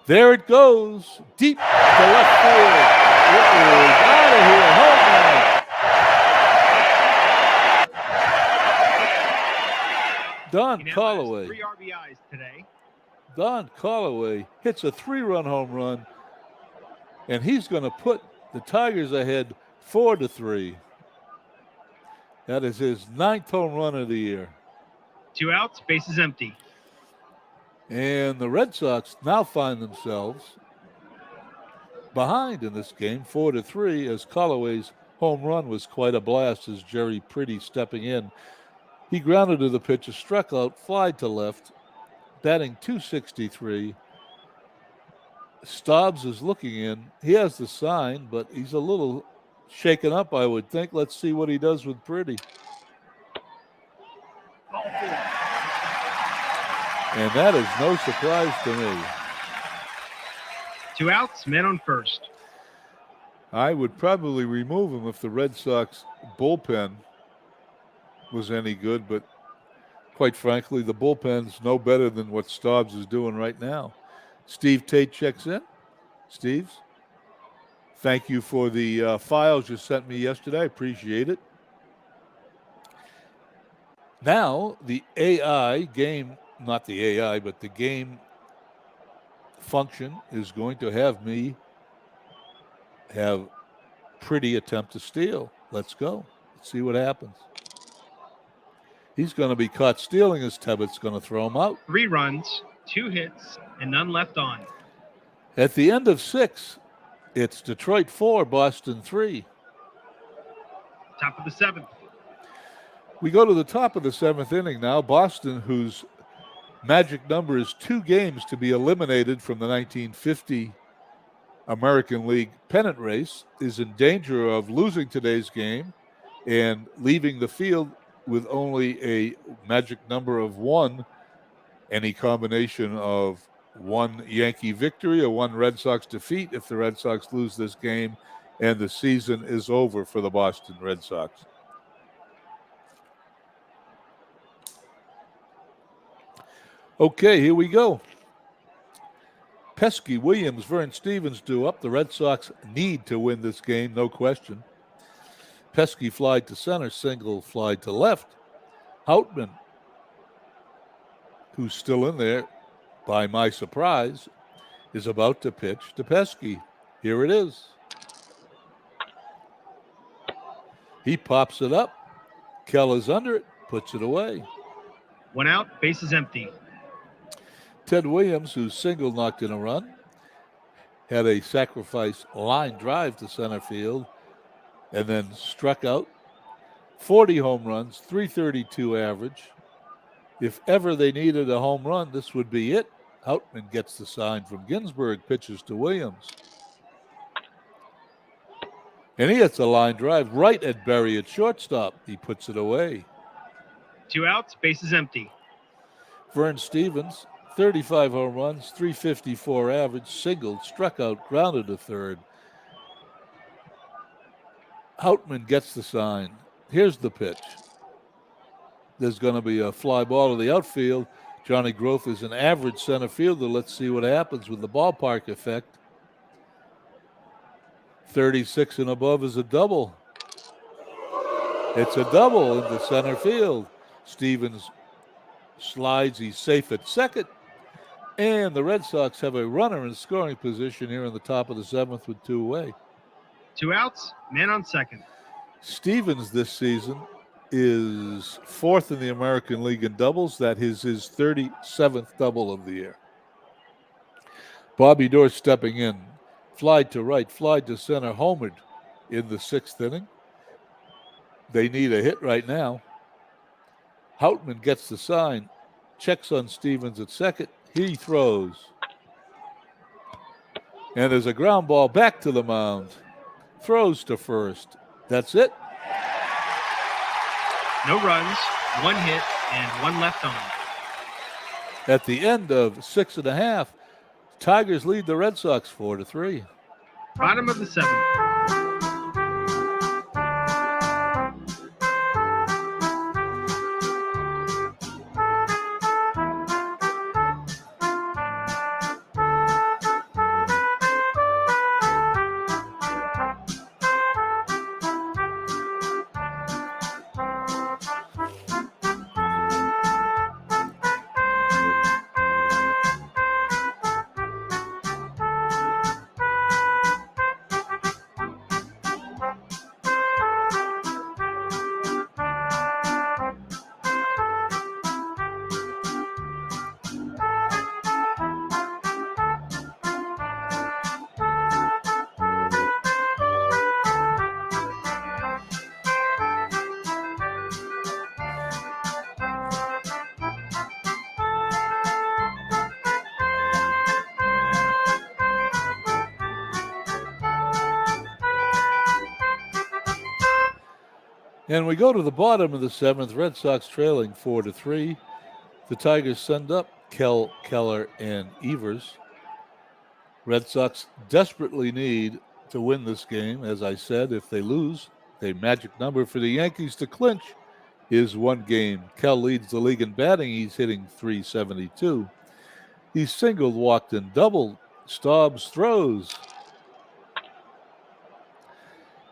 There it goes, deep to left field. It is out of here, home run. Don He now has Callaway. 3 RBIs today. Don Callaway hits a 3-run home run, and he's going to put the Tigers ahead 4-3. That is his 9th home run of the year. 2 outs, bases empty. And the Red Sox now find themselves behind in this game, 4-3, as Callaway's home run was quite a blast as Jerry Pretty stepping in. He grounded to the pitcher, struck out, fly to left, batting .263. Stobbs is looking in. He has the sign, but he's a little shaken up, I would think. Let's see what he does with Pretty. And that is no surprise to me. 2 outs, men on first. I would probably remove him if the Red Sox bullpen was any good, but quite frankly, the bullpen's no better than what Stobbs is doing right now. Steve Tate checks in. Steve, thank you for the files you sent me yesterday. I appreciate it. Now, the AI game, not the AI, but the game function is going to have me have Pretty attempt to steal. Let's go. Let's see what happens. He's going to be caught stealing as Tebbett's going to throw him out. 3 runs, 2 hits, and none left on. At the end of 6, it's Detroit 4, Boston 3. Top of the 7th. We go to the top of the 7th inning now. Boston, whose magic number is 2 games to be eliminated from the 1950 American League pennant race, is in danger of losing today's game and leaving the field with only a magic number of 1. Any combination of 1 Yankee victory or 1 Red Sox defeat if the Red Sox lose this game, and the season is over for the Boston Red Sox. Okay, here we go. Pesky, Williams, Vern Stevens due up. The Red Sox need to win this game, no question. Pesky fly to center, single fly to left. Houtman, who's still in there, by my surprise, is about to pitch to Pesky. Here it is. He pops it up. Keller's under it, puts it away. 1 out, bases empty. Ted Williams, who single knocked in a run, had a sacrifice line drive to center field and then struck out. 40 home runs, .332 average. If ever they needed a home run, this would be it. Houtman gets the sign from Ginsburg, pitches to Williams. And he hits a line drive right at Berry at shortstop. He puts it away. 2 outs, bases empty. Vern Stevens, 35 home runs, .354 average, singled, struck out, grounded to third. Houtman gets the sign. Here's the pitch. There's going to be a fly ball to the outfield. Johnny Groth is an average center fielder. Let's see what happens with the ballpark effect. 36 and above is a double. It's a double into center field. Stevens slides. He's safe at second. And the Red Sox have a runner in scoring position here in the top of the 7th with 2 away. 2 outs, man on second. Stevens this season is 4th in the American League in doubles. That is his 37th double of the year. Bobby Doerr stepping in. Fly to right, fly to center, homered in the 6th inning. They need a hit right now. Houtman gets the sign, checks on Stevens at second. He throws. And there's a ground ball back to the mound. Throws to first. That's it. No runs, 1 hit, and 1 left on. At the end of 6.5, Tigers lead the Red Sox 4-3. Bottom of the 7th. And we go to the bottom of the 7th. Red Sox trailing 4-3. The Tigers send up Keller, and Evers. Red Sox desperately need to win this game. As I said, if they lose, the magic number for the Yankees to clinch is 1 game. Kell leads the league in batting. He's hitting .372. He's singled, walked, and doubled. Staubs throws.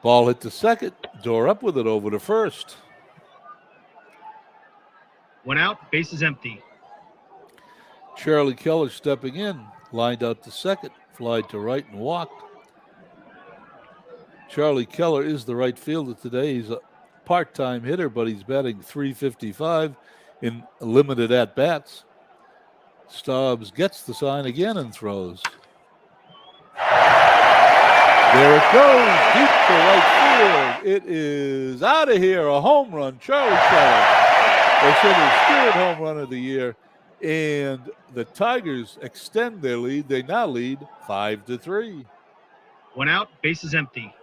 Ball hit to second. Door up with it over to first. 1 out, bases empty. Charlie Keller stepping in, lined out to second, flied to right and walked. Charlie Keller is the right fielder today. He's a part-time hitter, but he's batting .355 in limited at-bats. Staubs gets the sign again and throws. There it goes, deep to right field. It is out of here, a home run. Charlie Keller. They said his 3rd home run of the year, and the Tigers extend their lead. They now lead 5-3. 1 out, bases empty.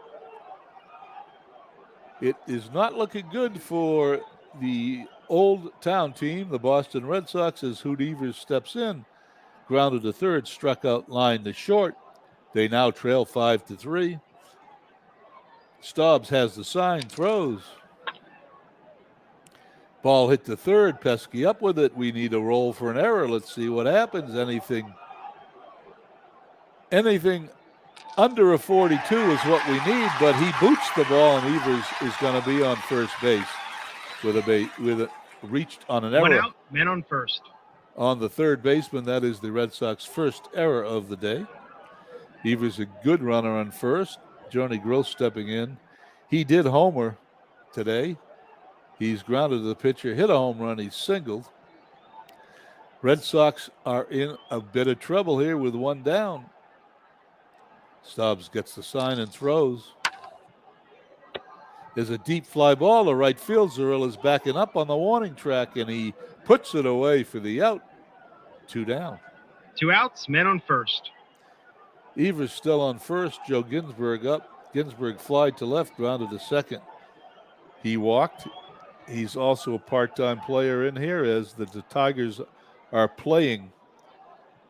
It is not looking good for the Old Town team, the Boston Red Sox, as Hoot Evers steps in. Grounded to third, struck out, line to short. They now trail 5-3. Staubs has the sign, throws. Ball hit to third, Pesky up with it. We need a roll for an error. Let's see what happens. Anything under a 42 is what we need, but he boots the ball, and Evers is going to be on first base with a reached on an error. 1 out, man on first. On the third baseman, that is the Red Sox first error of the day. Evers a good runner on first. Johnny Gross stepping in. He did homer today. He's grounded to the pitcher, hit a home run, he's singled. Red Sox are in a bit of trouble here with 1 down. Staubs gets the sign and throws. There's a deep fly ball. The right field Zarilla's backing up on the warning track, and he puts it away for the out. 2 down. 2 outs, man on first. Evers still on first. Joe Ginsberg up. Ginsberg fly to left, grounded to second. He walked. He's also a part-time player in here, as the Tigers are playing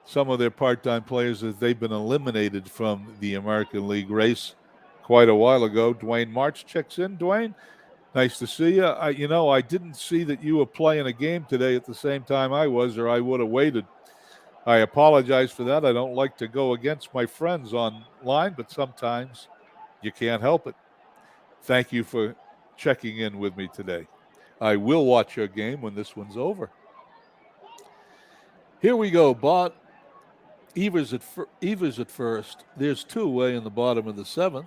some of their part-time players as they've been eliminated from the American League race quite a while ago. Dwayne March checks in. Dwayne, nice to see you. I didn't see that you were playing a game today at the same time I was, or I would have waited. I apologize for that. I don't like to go against my friends online, but sometimes you can't help it. Thank you for checking in with me today. I will watch your game when this one's over. Here we go. Evers at first. There's 2 away in the bottom of the 7th.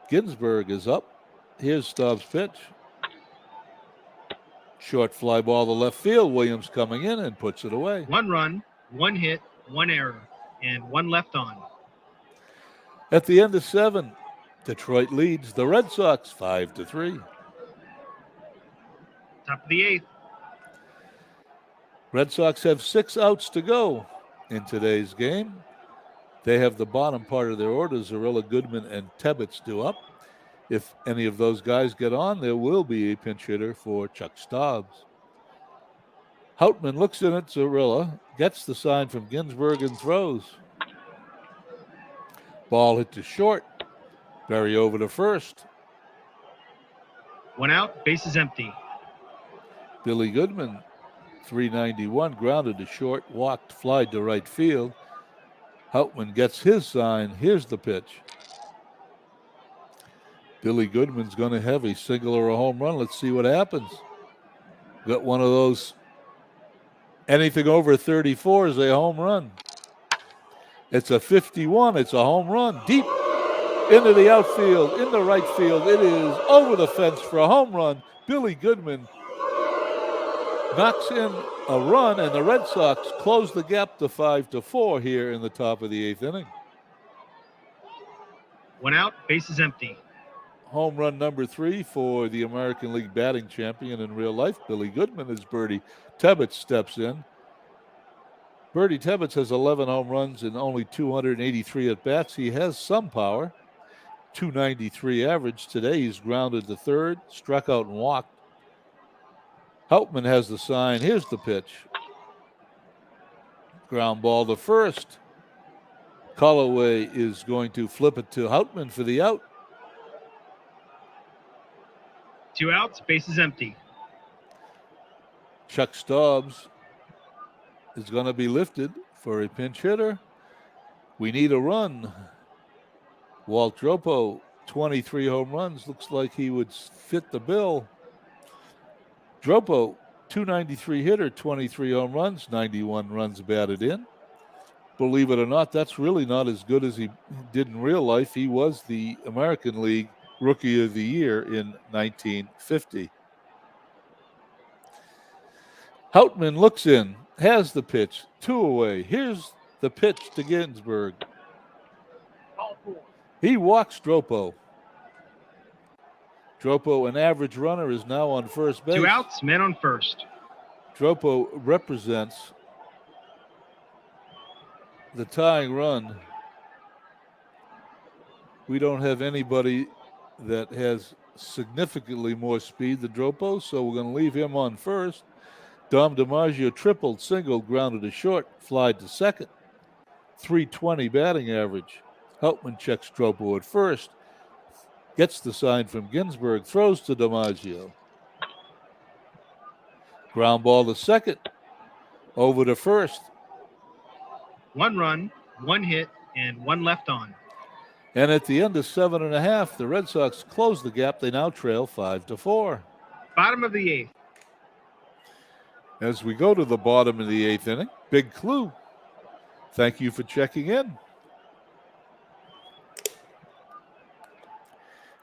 Ginsberg is up. Here's Staub's pitch. Short fly ball to left field. Williams coming in and puts it away. 1 run, 1 hit, 1 error, and 1 left on. At the end of 7, Detroit leads the Red Sox 5-3. Top of the 8th. Red Sox have 6 outs to go in today's game. They have the bottom part of their order. Zarilla, Goodman, and Tebbets due up. If any of those guys get on, there will be a pinch hitter for Chuck Staubs. Houtman looks in at Zarilla, gets the sign from Ginsberg, and throws. Ball hit to short. Berry over to first. 1 out, bases empty. Billy Goodman, .391, grounded to short, walked, flied to right field. Houtman gets his sign. Here's the pitch. Billy Goodman's going to have a single or a home run. Let's see what happens. Got one of those. Anything over 34 is a home run. It's a 51. It's a home run. Deep into the outfield, into right field. It is over the fence for a home run. Billy Goodman knocks in a run, and the Red Sox close the gap to 5-4 here in the top of the 8th inning. 1 out, bases empty. Home run number 3 for the American League batting champion in real life, Billy Goodman, as Bertie Tebbets steps in. Bertie Tebbets has 11 home runs and only 283 at-bats. He has some power. .293 average. Today he's grounded to third, struck out and walked. Hauptman has the sign. Here's the pitch. Ground ball to first. Callaway is going to flip it to Hauptman for the out. 2 outs, bases empty. Chuck Stobbs is going to be lifted for a pinch hitter. We need a run. Walt Dropo, 23 home runs. Looks like he would fit the bill. Dropo, .293 hitter, 23 home runs, 91 runs batted in. Believe it or not, that's really not as good as he did in real life. He was the American League Rookie of the Year in 1950. Hauptman looks in, has the pitch, 2 away. Here's the pitch to Ginsburg. He walks Dropo. Dropo, an average runner, is now on first base. 2 outs, men on first. Dropo represents the tying run. We don't have anybody that has significantly more speed than Dropo, so we're going to leave him on first. Dom DiMaggio tripled, singled, grounded to short, flied to second. .320 batting average. Hauptman checks Dropo at first. Gets the sign from Ginsburg, throws to DiMaggio. Ground ball to second. Over to first. 1 run, 1 hit, and 1 left on. And at the end of 7.5, the Red Sox close the gap. They now trail 5-4. Bottom of the 8th. As we go to the bottom of the 8th inning, big clue. Thank you for checking in.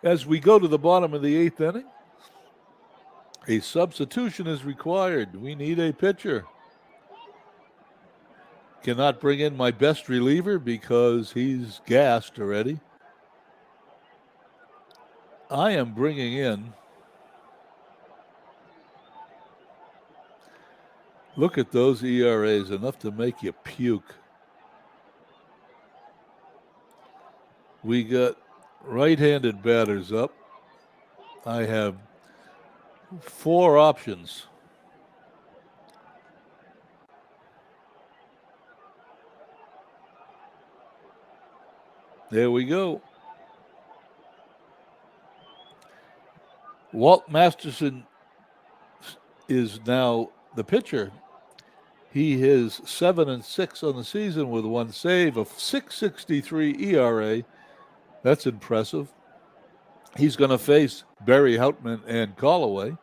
As we go to the bottom of the 8th inning, a substitution is required. We need a pitcher. Cannot bring in my best reliever because he's gassed already. I am bringing in, look at those ERAs, enough to make you puke. We got right-handed batters up. I have 4 options. There we go. Walt Masterson is now the pitcher. He is 7-6 on the season with 1 save, a .663 ERA. That's impressive. He's going to face Barry Hauptman and Callaway.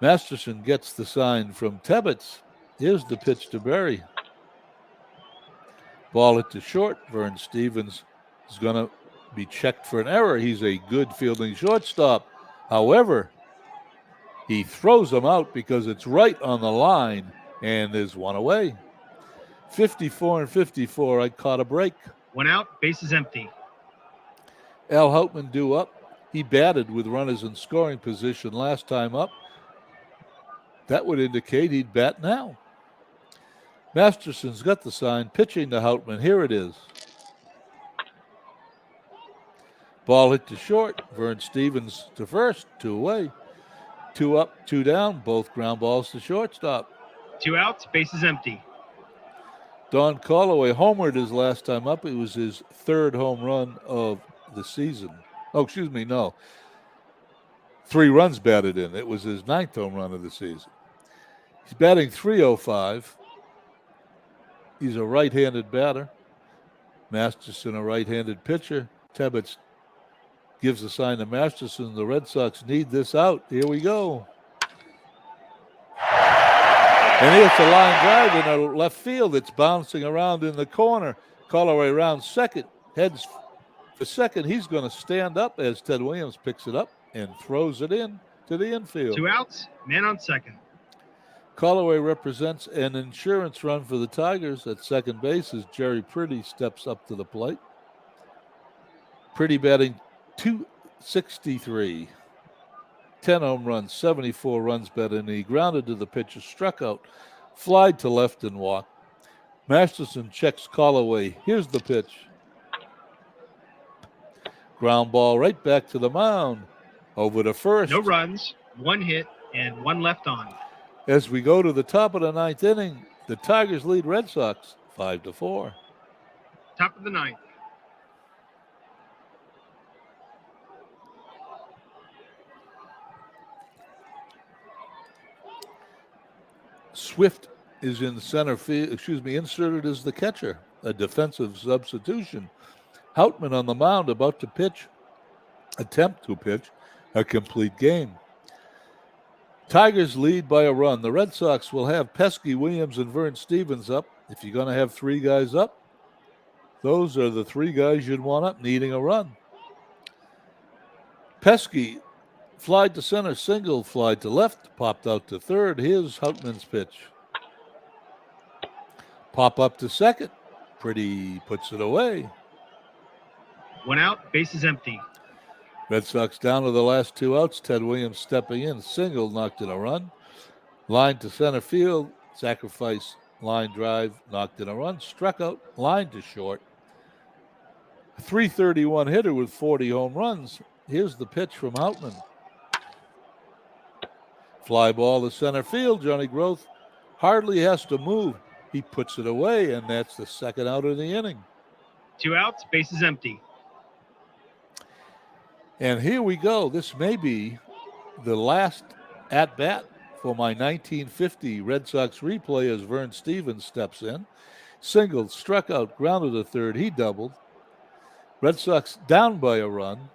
Masterson gets the sign from Tebbets. Here's the pitch to Barry. Ball it to short. Vern Stevens is going to be checked for an error. He's a good fielding shortstop. However, he throws him out because it's right on the line, and there's 1 away. 54-54. I caught a break. 1 out, bases empty. Al Hauptman due up. He batted with runners in scoring position last time up. That would indicate he'd bat now. Masterson's got the sign, pitching to Hauptman. Here it is. Ball hit to short. Vern Stevens to first, 2 away. 2 up, 2 down, both ground balls to shortstop. 2 outs, bases empty. Don Callaway homered his last time up. It was his 3rd home run of the season. Oh, excuse me, no. 3 runs batted in. It was his 9th home run of the season. He's batting .305. He's a right-handed batter. Masterson, a right-handed pitcher. Tebbets gives a sign to Masterson. The Red Sox need this out. Here we go. And here's a line drive in the left field. It's bouncing around in the corner. Callaway round second. Heads for second. He's going to stand up as Ted Williams picks it up and throws it in to the infield. 2 outs, man on second. Callaway represents an insurance run for the Tigers at second base as Jerry Pretty steps up to the plate. Pretty batting .263. 10 home runs, 74 runs batted, and he grounded to the pitcher, struck out, flied to left and walked. Masterson checks Callaway. Here's the pitch. Ground ball right back to the mound. Over to first. No runs, 1 hit, and 1 left on. As we go to the top of the ninth inning, the Tigers lead Red Sox 5-4. Top of the ninth. Swift is in center field, inserted as the catcher, a defensive substitution. Houtman on the mound about to attempt to pitch a complete game. Tigers lead by a run. The Red Sox will have Pesky, Williams, and Vern Stevens up. If you're going to have 3 guys up, those are the 3 guys you'd want up needing a run. Pesky flied to center, single, flied to left, popped out to third. Here's Houtman's pitch. Pop up to second. Pretty puts it away. 1 out, bases empty. Red Sox down to the last 2 outs. Ted Williams stepping in, single, knocked in a run. Line to center field, sacrifice, line drive, knocked in a run. Struck out, line to short. A .331 hitter with 40 home runs. Here's the pitch from Houtman. Fly ball to center field. Johnny Groth hardly has to move. He puts it away, and that's the second out of the inning. 2 outs, bases empty. And here we go. This may be the last at-bat for my 1950 Red Sox replay as Vern Stevens steps in. Singled, struck out, grounded to third. He doubled. Red Sox down by a run.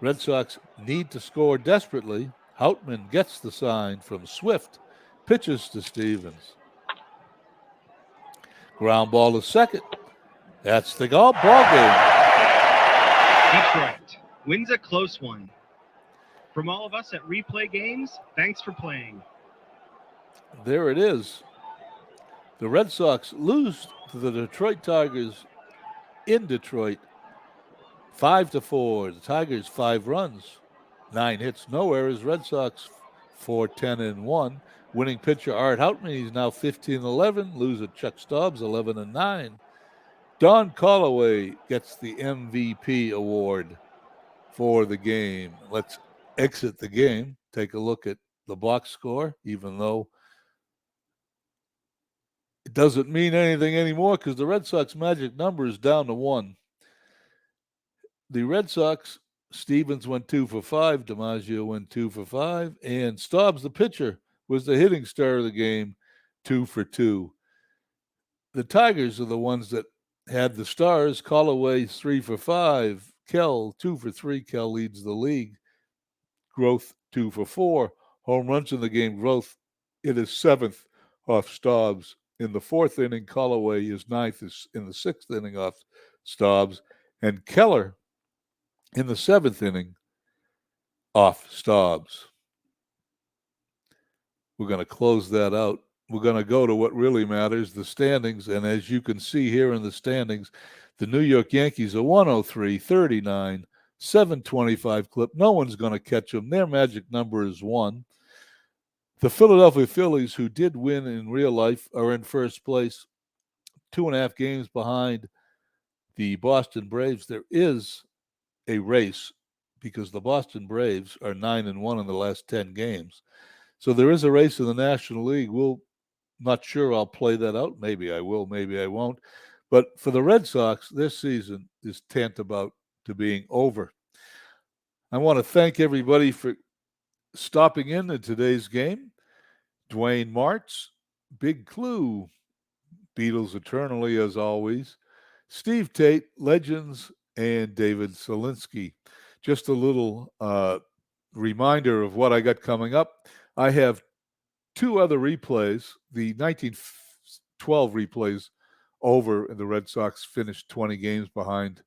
Red Sox need to score desperately. Houtman gets the sign from Swift. Pitches to Stevens. Ground ball to second. That's the ball game. Detroit wins a close one. From all of us at Replay Games, thanks for playing. There it is. The Red Sox lose to the Detroit Tigers in Detroit 5-4. The Tigers 5 runs, 9 hits, no errors. Red Sox 4-10-1. Winning pitcher Art Houtman, he's now 15-11. Loser Chuck Stobbs 11-9. Don Callaway gets the MVP award for the game. Let's exit the game. Take a look at the box score, even though it doesn't mean anything anymore because the Red Sox magic number is down to 1. The Red Sox, Stevens went 2 for 5, DiMaggio went 2 for 5, and Stobbs, the pitcher, was the hitting star of the game, 2 for 2. The Tigers are the ones that had the stars. Callaway 3 for 5, Kell 2 for 3. Kell leads the league. Groth 2 for 4. Home runs in the game. Groth it is 7th off Stobbs. In the 4th inning, Callaway is 9th in the 6th inning off Stobbs. And Keller in the 7th inning off Stobbs. We're going to close that out. We're going to go to what really matters, the standings. And as you can see here in the standings, the New York Yankees are 103-39, 725 clip. No one's going to catch them. Their magic number is 1. The Philadelphia Phillies, who did win in real life, are in first place, 2.5 games behind the Boston Braves. There is a race because the Boston Braves are 9-1 in the last 10 games. So there is a race in the National League. Not sure I'll play that out. Maybe I will, maybe I won't. But for the Red Sox, this season is tantamount to being over. I want to thank everybody for stopping in today's game. Dwayne Martz, Big Clue, Beatles eternally as always, Steve Tate, Legends, and David Solinsky. Just a little reminder of what I got coming up. I have 2 other replays. The 1912 replays over, and the Red Sox finished 20 games behind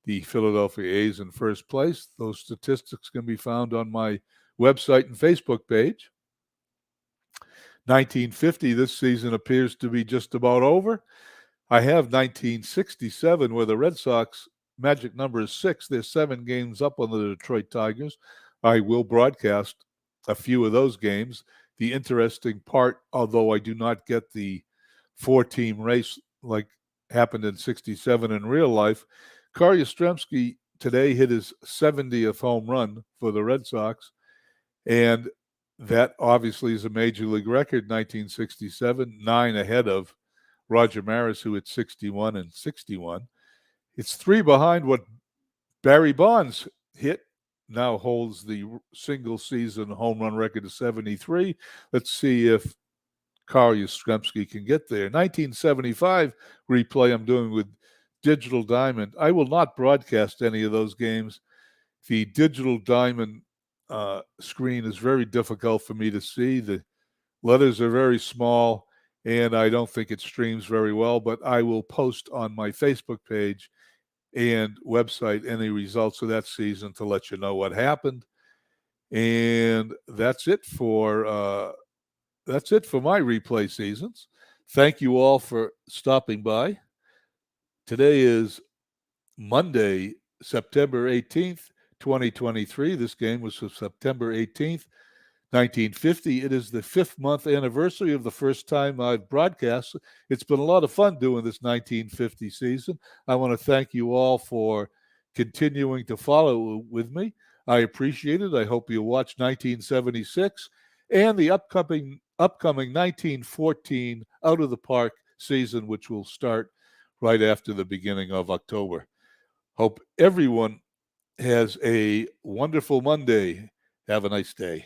the Philadelphia A's in first place. Those statistics can be found on my website and Facebook page. 1950, this season appears to be just about over. I have 1967, where the Red Sox magic number is 6. They're 7 games up on the Detroit Tigers. I will broadcast a few of those games. The interesting part, although I do not get the 4-team race like happened in 67 in real life, Carl Yastrzemski today hit his 70th home run for the Red Sox, and that obviously is a major league record, 1967, 9 ahead of Roger Maris, who hit 61 and 61. It's 3 behind what Barry Bonds hit, now holds the single season home run record of 73. Let's see if Carl Yastrzemski can get there. 1975 replay I'm doing with Digital Diamond. I will not broadcast any of those games. The Digital Diamond screen is very difficult for me to see. The letters are very small, and I don't think it streams very well, but I will post on my Facebook page and website any results of that season to let you know what happened. And that's it for my replay seasons. Thank you all for stopping by. Today is Monday, September 18th, 2023. This game was September 18th, 1950. It is the 5th month anniversary of the first time I've broadcast. It's been a lot of fun doing this 1950 season. I want to thank you all for continuing to follow with me. I appreciate it. I hope you watch 1976 and the upcoming 1914 Out of the Park season, which will start right after the beginning of October. Hope everyone has a wonderful Monday. Have a nice day.